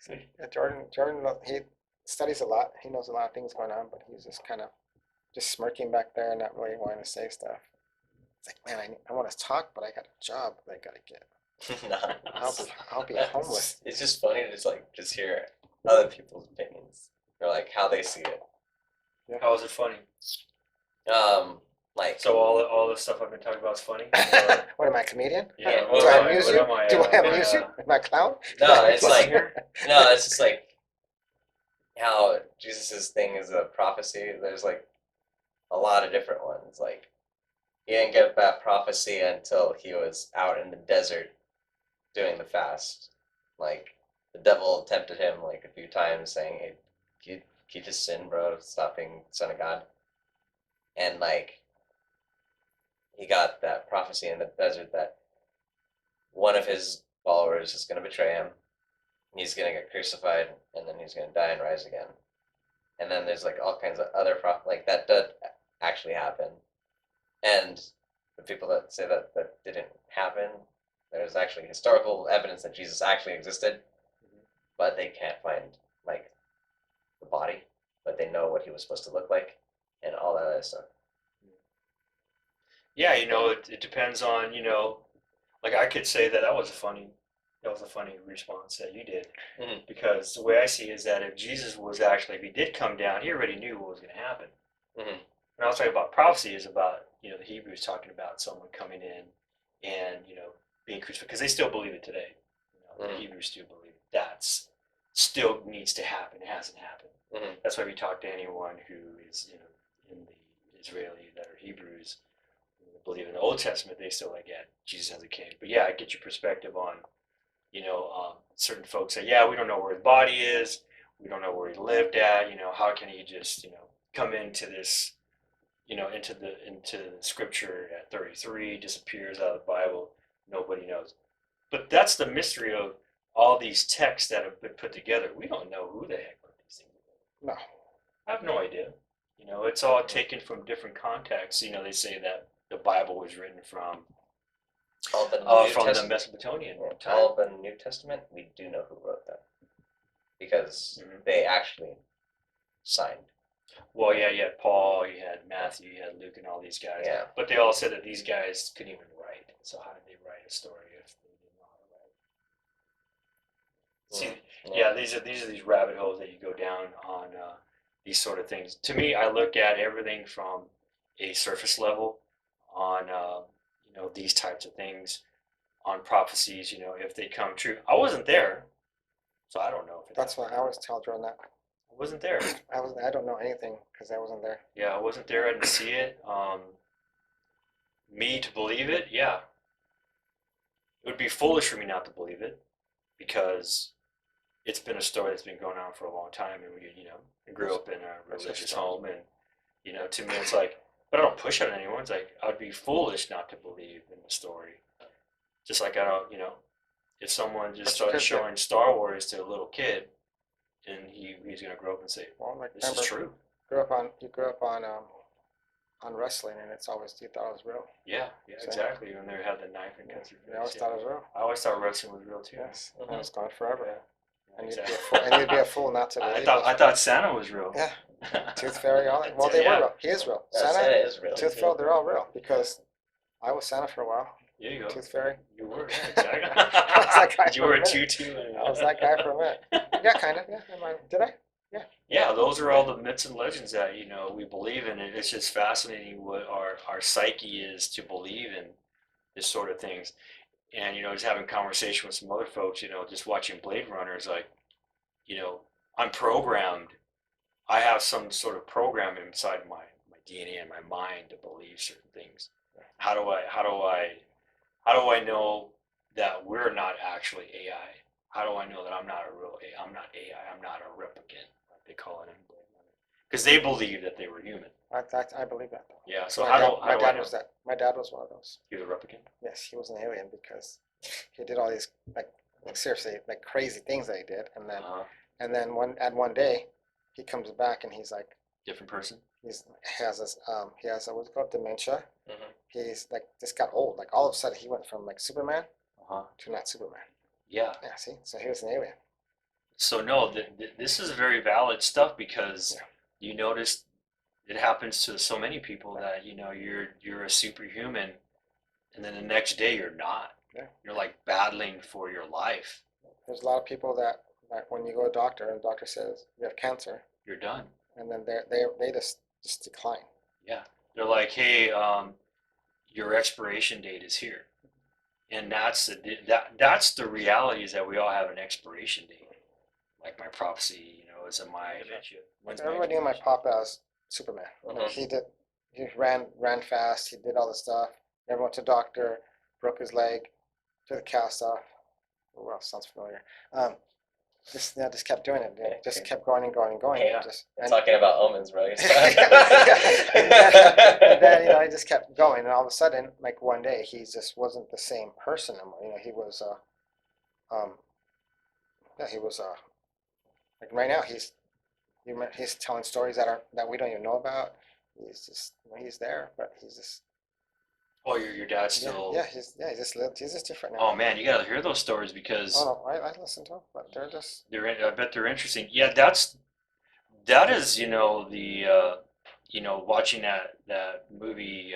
A: yeah, Jordan he studies a lot. He knows a lot of things going on, but he's just kind of just smirking back there and not really wanting to say stuff. It's like, man, I want to talk, but I got a job that I gotta get. I'll be homeless.
C: It's just funny to just hear other people's opinions or like how they see it.
B: How is it funny?
C: Like
B: So all the stuff I've been talking about is funny.
A: What am I, a comedian?
B: Yeah,
A: Do
B: what
A: I
B: am I-
A: amuse
B: what
A: you?
B: am I,
A: Do I
B: am I,
A: amuse you? Am I a clown?
C: no, it's
B: What's
C: like
B: here?
C: no, it's just like how Jesus's thing is a prophecy. There's like a lot of different ones. Like he didn't get that prophecy until he was out in the desert doing the fast. Like the devil tempted him like a few times, saying, "Hey, can you just sin, bro? Stop being son of God." And like he got that prophecy in the desert that one of his followers is going to betray him. He's going to get crucified, and then he's going to die and rise again. And then there's like all kinds of other like that did actually happen. And the people that say that that didn't happen, there's actually historical evidence that Jesus actually existed, but they can't find like the body, but they know what he was supposed to look like, and all that other stuff.
B: Yeah, it depends on, like I could say that that was a funny response that you did.
C: Mhm.
B: Because the way I see it is that if Jesus was actually, if he did come down, he already knew what was going to happen.
C: Mhm.
B: When I was talking about prophecy, is about, the Hebrews talking about someone coming in and, being crucified, because they still believe it today. The
C: Mhm.
B: Hebrews still believe that's still needs to happen. It hasn't happened.
C: Mhm.
B: That's why we talk to anyone who is, in the Israeli that are Hebrews, believe in the Old Testament, they still like, yeah, Jesus as a king. But yeah, I get your perspective on, certain folks say, yeah, we don't know where his body is, we don't know where he lived at. How can he just, come into this, into the scripture at 33, disappears out of the Bible, nobody knows. But that's the mystery of all these texts that have been put together. We don't know who the heck put these things together.
A: No.
B: I have no idea. It's all taken from different contexts. They say that the Bible was written from
C: All the New
B: from the
C: Testament.
B: Mesopotamian time.
C: All the New Testament, we do know who wrote them because they actually signed.
B: Well, yeah, you had Paul, you had Matthew, you had Luke, and all these guys.
C: Yeah.
B: But they all said that these guys couldn't even write. So how did they write a story if they didn't know how to write? See, yeah, these are these rabbit holes that you go down on these sort of things. To me, I look at everything from a surface level on these types of things, on prophecies. If they come true. I wasn't there, so I don't know if it
A: That's
B: happened.
A: what I always tell Jordan that.
B: I wasn't there.
A: I don't know anything because I wasn't there.
B: Yeah, I wasn't there. I didn't see it. Me to believe it, yeah. It would be foolish for me not to believe it because it's been a story that's been going on for a long time, and I grew up in a religious home, and to me, it's like, but I don't push it on anyone. It's like I'd be foolish not to believe in the story, just like I don't, if someone just started showing Star Wars to a little kid, and he's gonna grow up and say,
A: Well, like,
B: "This is true."
A: You grew up on wrestling, and it's always you thought it was real.
B: Yeah,
A: So-
B: exactly. When they had the knife and cut through.
A: You always thought it was real.
B: I always thought wrestling was real too.
A: Yes, and it was gone forever.
B: Yeah,
A: And
B: exactly.
A: you'd be a fool not to believe.
B: I thought Santa was real.
A: Yeah, Tooth Fairy, all that. Well, they were real. He is real.
C: Santa is real.
A: Tooth Fairy, they're all real because I was Santa for a while.
B: There you go.
A: Tooth Fairy.
B: You were, exactly.
A: I was that guy
B: You
A: for
B: were
A: a
B: a
A: minute.
B: tutu.
A: I was that guy for a minute. Yeah, kind of. Yeah, did I?
B: Yeah, those are all the myths and legends that we believe in. And it's just fascinating what our psyche is to believe in this sort of things. And just having conversation with some other folks, just watching Blade Runner is like, I'm programmed. I have some sort of program inside my DNA and my mind to believe certain things. How do I know that we're not actually AI? How do I know that I'm not AI? I'm not AI. I'm not a replicant, like they call it in Blade Runner. Because they believe that they were human.
A: I believe that. Though.
B: Yeah. So
A: my
B: how
A: dad,
B: do
A: my
B: I
A: dad
B: know?
A: was that. My dad was one of those.
B: He was a replicant.
A: Yes, he was an alien because he did all these like seriously like crazy things that he did, and then one day he comes back and he's like
B: Different person.
A: he has what's it called dementia.
C: Mhm.
A: He's like just got old. Like all of a sudden he went from like Superman to not Superman.
B: Yeah.
A: Yeah, see, so he was an alien.
B: So no, this is very valid stuff because you notice it happens to so many people that you're a superhuman, and then the next day you're not.
A: Yeah.
B: You're like battling for your life.
A: There's a lot of people that like when you go to a doctor and the doctor says you have cancer,
B: You're done.
A: and then they just decline.
B: Yeah. They're like, hey, your expiration date is here, and that's the reality is that we all have an expiration date. Like my prophecy, is in my. When's
A: Everybody knew my pop as Superman.
C: Mhm.
A: He he ran fast. He did all the stuff. Never went to doctor. Broke his leg. Took the cast off. Oh, well, sounds familiar. Just kept doing it. Yeah. Just kept going and going and going.
B: Yeah.
C: Talking about omens, bro.
A: and then he just kept going, and all of a sudden, like one day, he just wasn't the same person anymore. He was he was like right now he's telling stories that we don't even know about. He's just he's there, but he's just
B: Oh, your dad's still.
A: he's just different now.
B: Oh man, you gotta hear those stories because
A: Oh no, I listen to them, but they're just
B: I bet they're interesting. Yeah, that is the watching that movie.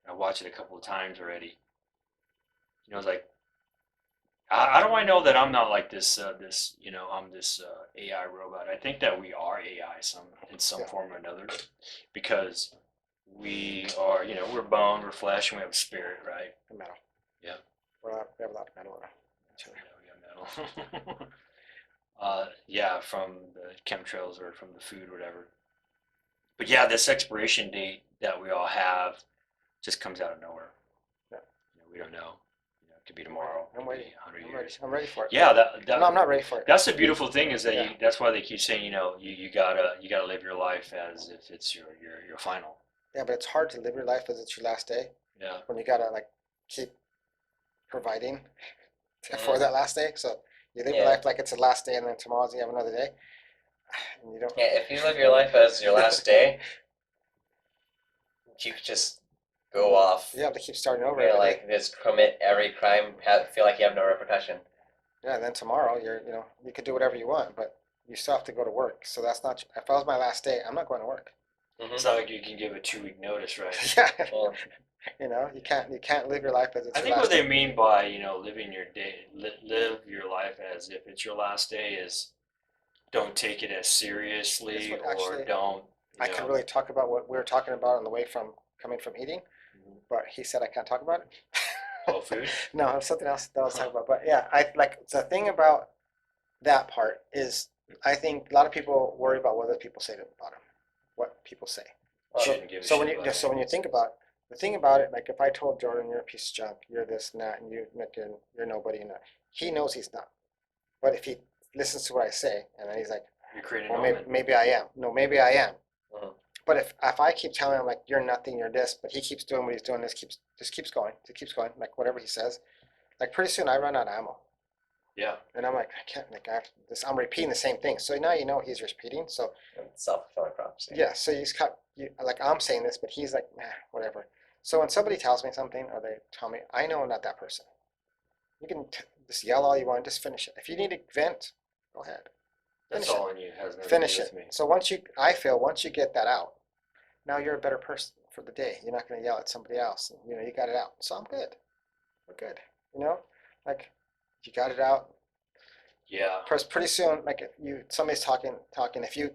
B: I watched it a couple of times already. It's like how do I know that I'm not like this? I'm this AI robot. I think that we are AI in some
A: Yeah.
B: form or another, because we are, we're bone, we're flesh, and we have a spirit, right?
A: metal.
B: Yeah.
A: We have a lot of metal in each other.
B: Yeah, we got metal. Yeah, from the chemtrails or from the food or whatever. But yeah, this expiration date that we all have just comes out of nowhere.
A: Yeah.
B: We don't know. It could be tomorrow.
A: I'm waiting.
B: 100
A: I'm
B: years.
A: ready. I'm ready for it.
B: Yeah,
A: No, I'm not ready for it.
B: That's the beautiful thing is that
A: Yeah.
B: that's why they keep saying, you gotta live your life as if it's your final.
A: Yeah, but it's hard to live your life as it's your last day
B: Yeah.
A: when you gotta like keep providing for that last day. So you live your life like it's the last day, and then tomorrow's you have another day, and you don't.
C: Yeah, if you live your life as your last day, you could just go off.
A: You have to keep starting over.
C: Like just commit every crime, feel like you have no repercussion.
A: Yeah, and then tomorrow you could do whatever you want, but you still have to go to work. So that's not. If I was my last day, I'm not going to work.
B: It's not like you can give a 2-week notice, right?
A: Yeah.
C: Well,
A: you can't live your life as it's
B: I
A: your
B: think
A: last
B: what they
A: day.
B: mean by living your day, live your life as if it's your last day is don't take it as seriously,
A: That's what
B: or
A: actually-
B: don't.
A: I could really talk about what we were talking about on the way from coming from eating, but he said I can't talk about it.
B: Oh, food?
A: No, it was something else that I was talking about. But yeah, I like the thing about that part is I think a lot of people worry about what other people say about them, what people say.
B: Shouldn't give a
A: So
B: shit
A: when you
B: about
A: so when you think about the thing about it, like if I told Jordan you're a piece of junk, you're this and that, and you're nobody, and he knows he's not. But if he listens to what I say, and then he's like,
B: You're creating
A: well,
B: an omen.
A: maybe I am. No, maybe I am.
C: Mhm.
A: But if I keep telling him like you're nothing, you're this, but he keeps doing what he's doing, this keeps going, like whatever he says, like pretty soon I run out of ammo,
B: Yeah.
A: and I'm like I can't like I'm repeating the same thing. So now he's repeating. So
C: self-fulfilling prophecy.
A: yeah, so like I'm saying this, but he's like whatever. So when somebody tells me something or they tell me, I know I'm not that person. You can just yell all you want, just finish it. If you need to vent, go ahead.
B: That's
A: Finish
B: all in you. It has nothing
A: Finish
B: to do
A: it.
B: with me.
A: So once you get that out, now you're a better person for the day. You're not going to yell at somebody else. And, you got it out. So I'm good. We're good. Like you got it out.
B: Yeah.
A: Pretty soon, like if somebody's talking, if you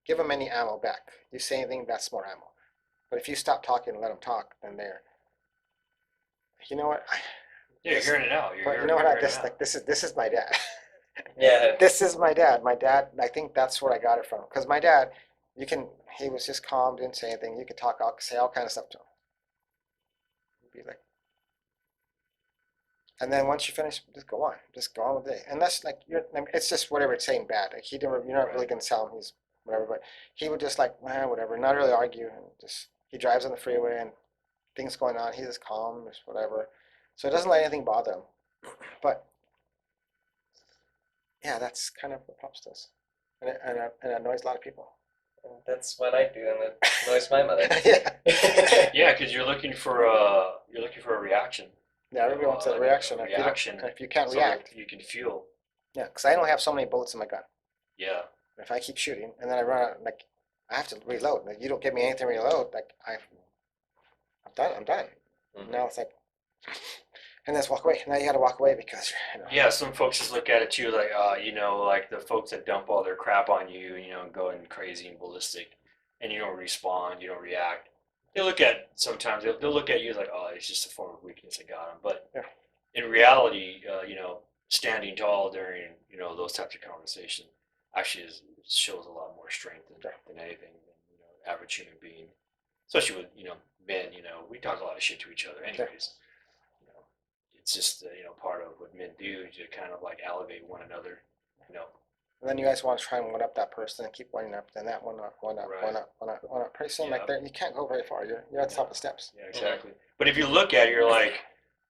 A: give them any ammo back, you say anything, that's more ammo. But if you stop talking and let them talk, then you know what?
B: Yeah, you're hearing it out.
A: But you know what? This is my dad.
C: Yeah.
A: This is my dad. My dad, I think that's where I got it from. Because my dad, he was just calm, didn't say anything. You could say all kind of stuff to him. He'd be like, and then once you finish, just go on with it. And that's like, it's just whatever it's saying bad. Like you're not really going to tell him he's whatever, but he would just like, whatever, not really argue. And he drives on the freeway and things going on. He's just calm, just whatever. So it doesn't let anything bother him. But yeah, that's kind of what Pops does. And it annoys a lot of people.
C: That's what I do, and it annoys my mother.
A: Yeah.
B: Yeah, because you're looking for a reaction.
A: Yeah, everybody wants a reaction.
B: Reaction.
A: If you can't
B: So
A: react.
B: that you can feel.
A: Yeah, because I only have so many bullets in my gun.
B: Yeah.
A: If I keep shooting and then I run out, like I have to reload. Like you don't give me anything to reload, like I'm done.
C: Mhm.
A: Now it's like, and let's walk away. Now you got to walk away because
B: Yeah, some folks just look at it too, like like the folks that dump all their crap on you, going crazy and ballistic, and you don't respond, you don't react. They look at sometimes they'll look at you like, oh, it's just a form of weakness. I got him. But
A: Yeah.
B: in reality, standing tall during those types of conversations actually shows a lot more strength than anything than average human being. especially with men. We talk a lot of shit to each other, anyways. You know, it's just part of what men do to kind of like elevate one another. You know,
A: And then you guys want to try and one up that person and keep one up, then that one up, one up,
B: Right.
A: one up, one up, one up. Pretty soon,
B: Yeah.
A: like there, you can't go very far. You're at the top of the steps.
B: Yeah, exactly. But if you look at it, you're like,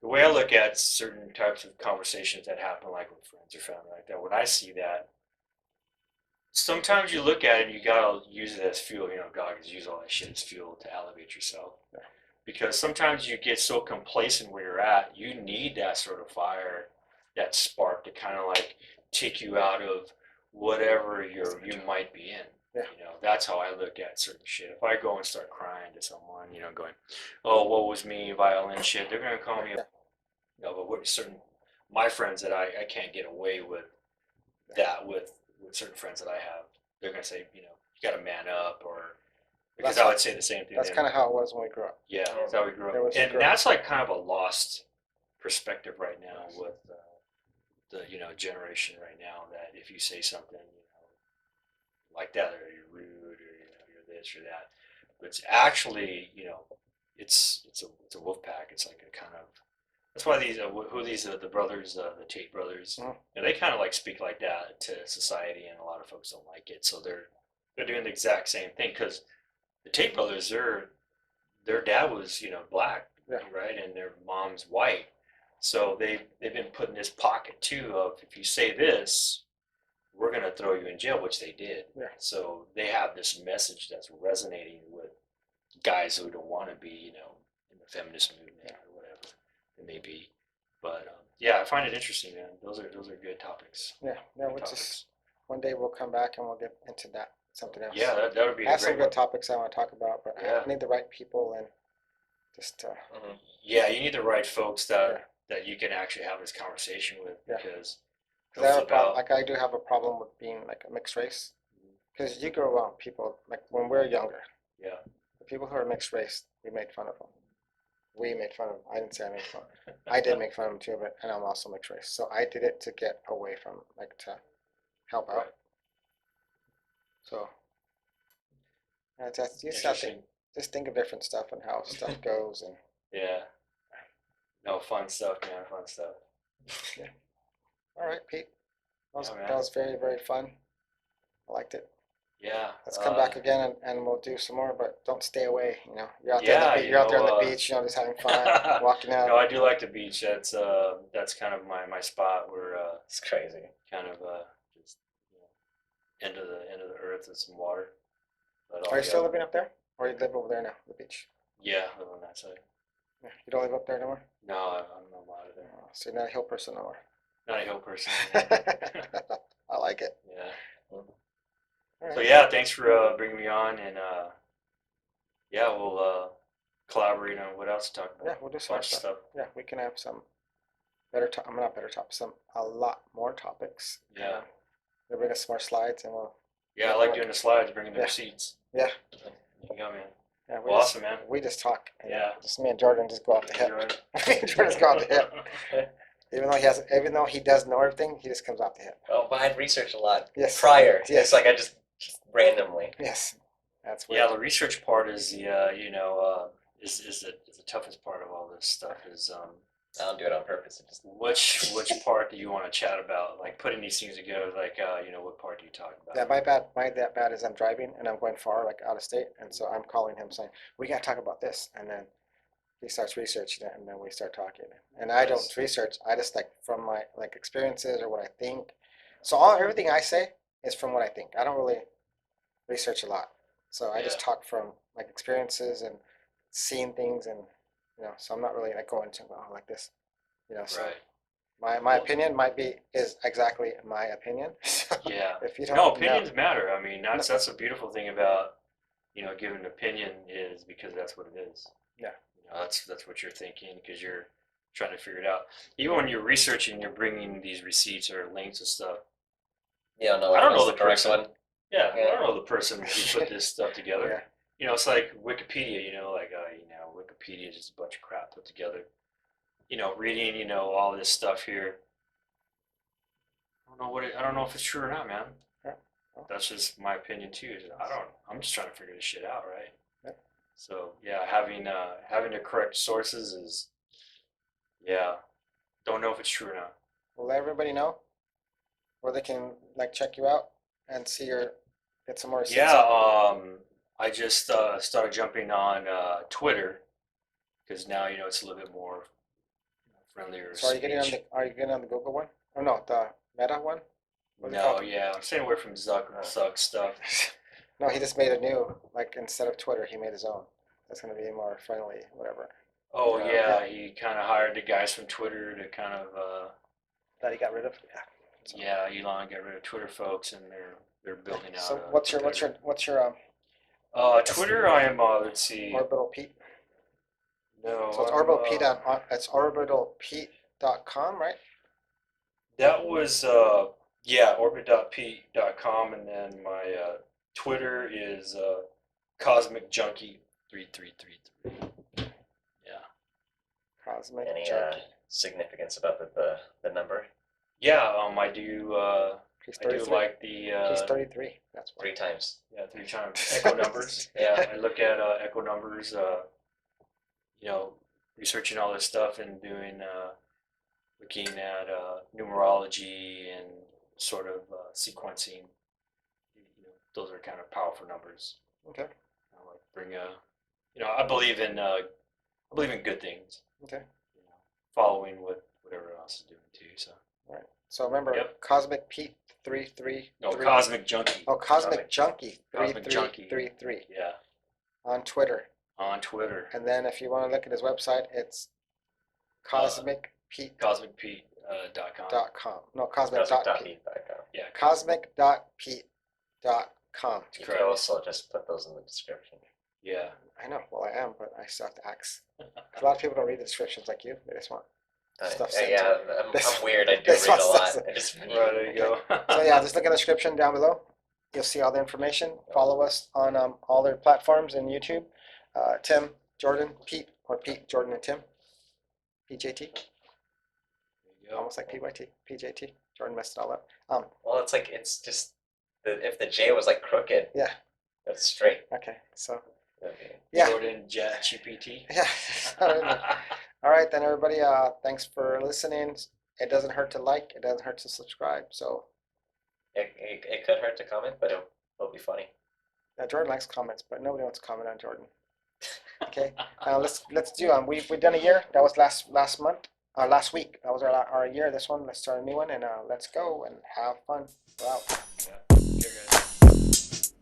B: the way I look at certain types of conversations that happen, like with friends or family, like that. When I see that, sometimes you look at it and you gotta use it as fuel. God has used all that shit as fuel to elevate yourself.
A: Yeah.
B: Because sometimes you get so complacent where you're at, you need that sort of fire, that spark to kind of like take you out of whatever you might be in.
A: Yeah.
B: That's how I look at certain shit. If I go and start crying to someone, going, "Oh, what was me, violin shit," they're gonna call me.
A: Yeah.
B: But what certain my friends that I can't get away with that with certain friends that I have, they're gonna say, you got to man up, or because I would say the same thing.
A: That's kind of how it was when we grew up.
B: Yeah, that's how we grew
A: There
B: up,
A: was a
B: and
A: growth.
B: that's like kind of a lost perspective right now with the generation right now. That if you say something like that, or you're rude, or you're this or that, but it's actually it's a wolf pack. It's like a kind of that's why these who these the brothers, the Tate brothers,
A: Mhm.
B: they kind of like speak like that to society, and a lot of folks don't like it. So they're doing the exact same thing because the Tate brothers, their dad was black,
A: Yeah.
B: right, and their mom's white. So they've been put in this pocket too of if you say this, we're gonna throw you in jail, which they did.
A: Yeah.
B: So they have this message that's resonating with guys who don't want to be, in the feminist movement or whatever it may be. But yeah, I find it interesting, man. Those are good topics.
A: Yeah. No,
B: Good
A: it's
B: topics.
A: just one day we'll come back and we'll get into that something else.
B: Yeah, that would be
A: I
B: a
A: have some
B: great
A: good
B: one.
A: topics I want to talk about, but
B: Yeah.
A: I need the right people and just
B: Yeah, you need the right folks that
A: Yeah.
B: that you can actually have this conversation with
A: Yeah.
B: because
A: because I have a
B: flip
A: problem.
B: out.
A: Like I do have a problem with being like a mixed race. Because you grow around people like when we're younger,
B: Yeah.
A: the people who are mixed race, we made fun of them. We made fun of them. I didn't say I made fun. I did make fun of them too, but and I'm also mixed race, so I did it to get away from like to help out.
B: Right.
A: So that's just
B: Interesting.
A: just think of different stuff and how stuff goes and
B: Yeah. No, fun stuff, man. Fun stuff.
A: all right, Pete.
B: Yeah, man.
A: That was very, very fun. I liked it.
B: Yeah.
A: Let's come back again and we'll do some more, but don't stay away. You're out
B: Yeah,
A: there. You're out there on the
B: know,
A: beach. Just having fun, walking out.
B: No, I do like the beach. That's kind of my spot where
C: It's crazy.
B: kind of just end of the earth with some water. But
A: Are you still living up there, or you live over there now, the beach?
B: Yeah, live on that side.
A: Yeah. You don't live up there anymore.
B: No, I'm out of there.
A: Oh, so you're not a hill person no more.
B: Not a hill person.
A: I like it.
B: Yeah.
A: All
B: So
A: right.
B: yeah, thanks for bringing me on, and yeah, we'll collaborate on what else to talk about.
A: Yeah, we'll do some
B: Bunch of
A: stuff. Yeah, we can have some better. I'm not better topics. A lot more topics.
B: Yeah.
A: We'll bring us some more slides, and we'll.
B: Yeah, I like doing the slides, bringing the
A: Yeah.
B: receipts.
A: Yeah.
B: There you go, man.
A: Yeah,
B: Well, awesome, man.
A: We just talk.
B: Yeah.
A: Just me and Jordan just go off the hip.
B: Jordan.
A: Me and Jordan just go off the hip. Even though he does know everything, he just comes off the hip.
C: Oh, but I'd researched a lot
A: Yes.
C: prior.
A: Yes.
C: It's like I just randomly.
A: Yes. That's
B: Yeah,
A: weird.
B: the research part is the is the toughest part of all this stuff is
C: I don't do it on purpose. It just
B: which part do you want to chat about? Like putting these things together, like what part do you talk about?
A: Yeah, my that bad is I'm driving and I'm going far, like out of state, and so I'm calling him saying, "We gotta talk about this," and then he starts researching it, and then we start talking. And I don't
B: Nice.
A: research; I just like from my like experiences or what I think. So everything I say is from what I think. I don't really research a lot, so I just
B: Yeah.
A: talk from like experiences and seeing things, and so I'm not really like going to like this, So
B: Right.
A: my opinion is exactly my opinion. So
B: Yeah.
A: if you don't
B: No,
A: know,
B: opinions matter. I mean, that's a beautiful thing about giving an opinion is because that's what it is.
A: Yeah.
B: That's what you're thinking because you're trying to figure it out. Even when you're researching, you're bringing these receipts or links and stuff.
C: you don't know.
B: I don't know
C: what's
B: the
C: correct
B: person.
C: one.
B: Yeah, I
C: Yeah.
B: don't know the person who put this stuff together.
A: Yeah.
B: It's like Wikipedia. Wikipedia is just a bunch of crap put together. Reading, all this stuff here. I don't know if it's true or not, man.
A: Yeah. Well.
B: That's just my opinion too. I'm just trying to figure this shit out, right?
A: Yeah.
B: So yeah, having the correct sources is, yeah. Don't know if it's true or not.
A: We'll let everybody know where they can like check you out and see your get some more receipts.
B: Yeah,
A: out.
B: I just started jumping on Twitter because now it's a little bit more friendlier
A: So are you getting on
B: speech.
A: the Google one? Oh no, the Meta one? What's it
B: No,
A: called?
B: yeah, I'm staying away from Zuck stuff.
A: No, he just made a new like instead of Twitter, he made his own. That's gonna be more friendly, whatever.
B: Oh
C: Yeah.
B: yeah, he kind of hired the guys from Twitter to kind of
A: That he got rid of. Yeah. So,
B: yeah, Elon got rid of Twitter folks, and they're building out
A: so
B: a
A: what's your
B: Twitter. I am let's see.
A: Orbital Pete?
B: No,
A: So it's
B: I'm,
A: orbitalpete.com, right?
B: that was yeah, orbit.p.com, and then my Twitter is Cosmic Junkie 3333. Yeah.
A: Cosmic
C: Any
A: Junkie.
C: significance about the number?
B: Yeah,
A: He's
B: I do
A: 33.
B: like the
A: He's 33. That's why.
C: 3 times.
B: yeah, 3 times echo numbers.
C: Yeah.
B: I look at echo numbers, you know, researching all this stuff and doing looking at numerology and sort of sequencing. Those are kind of powerful numbers.
A: Okay.
B: Like bring a, I believe in good things.
A: Okay.
B: Following what whatever else is doing too. So
A: All right. So remember,
B: Yep.
A: Cosmic Pete 333.
B: no, Cosmic Junkie.
A: Oh, Cosmic Junkie
B: Cosmic Junkie.
A: 3333
B: Yeah,
A: on Twitter.
B: on Twitter.
A: And then if you want to look at his website, it's cosmicpete.com.
B: CosmicPete.com.
A: No, cosmic.pete.
C: Cosmic.pete.com.
B: Yeah,
A: Cosmic.pete.com.
C: You
B: Correct.
C: could also just put those in the description.
B: yeah.
A: I know. Well, I am, but I still have to ask. A lot of people don't read the descriptions like you. They just want stuff sent
C: Yeah,
A: to
C: I'm weird. I do
A: This
C: read a
A: one
C: lot.
A: says-
C: I just
B: Right, there you go.
A: So yeah, just look in the description down below. You'll see all the information. Follow us on all their platforms and YouTube. Tim, Jordan, Pete, or Pete, Jordan, and Tim. PJT,
B: There you go.
A: almost like PYT, PJT. Jordan messed it all up.
C: well, it's just if the J was like crooked,
A: Yeah.
C: that's straight.
A: Okay, so
C: That'd be-
A: yeah,
B: Jordan Jet GPT.
A: yeah. All right, then everybody. Thanks for listening. It doesn't hurt to like. It doesn't hurt to subscribe. So
C: It could hurt to comment, but it'll be funny.
A: Jordan likes comments, but nobody wants to comment on Jordan. Okay, let's do we've done a year. That was last month, last week. That was our year. This one, let's start a new one, and let's go and have fun. We're out.
B: Yeah. Here, guys.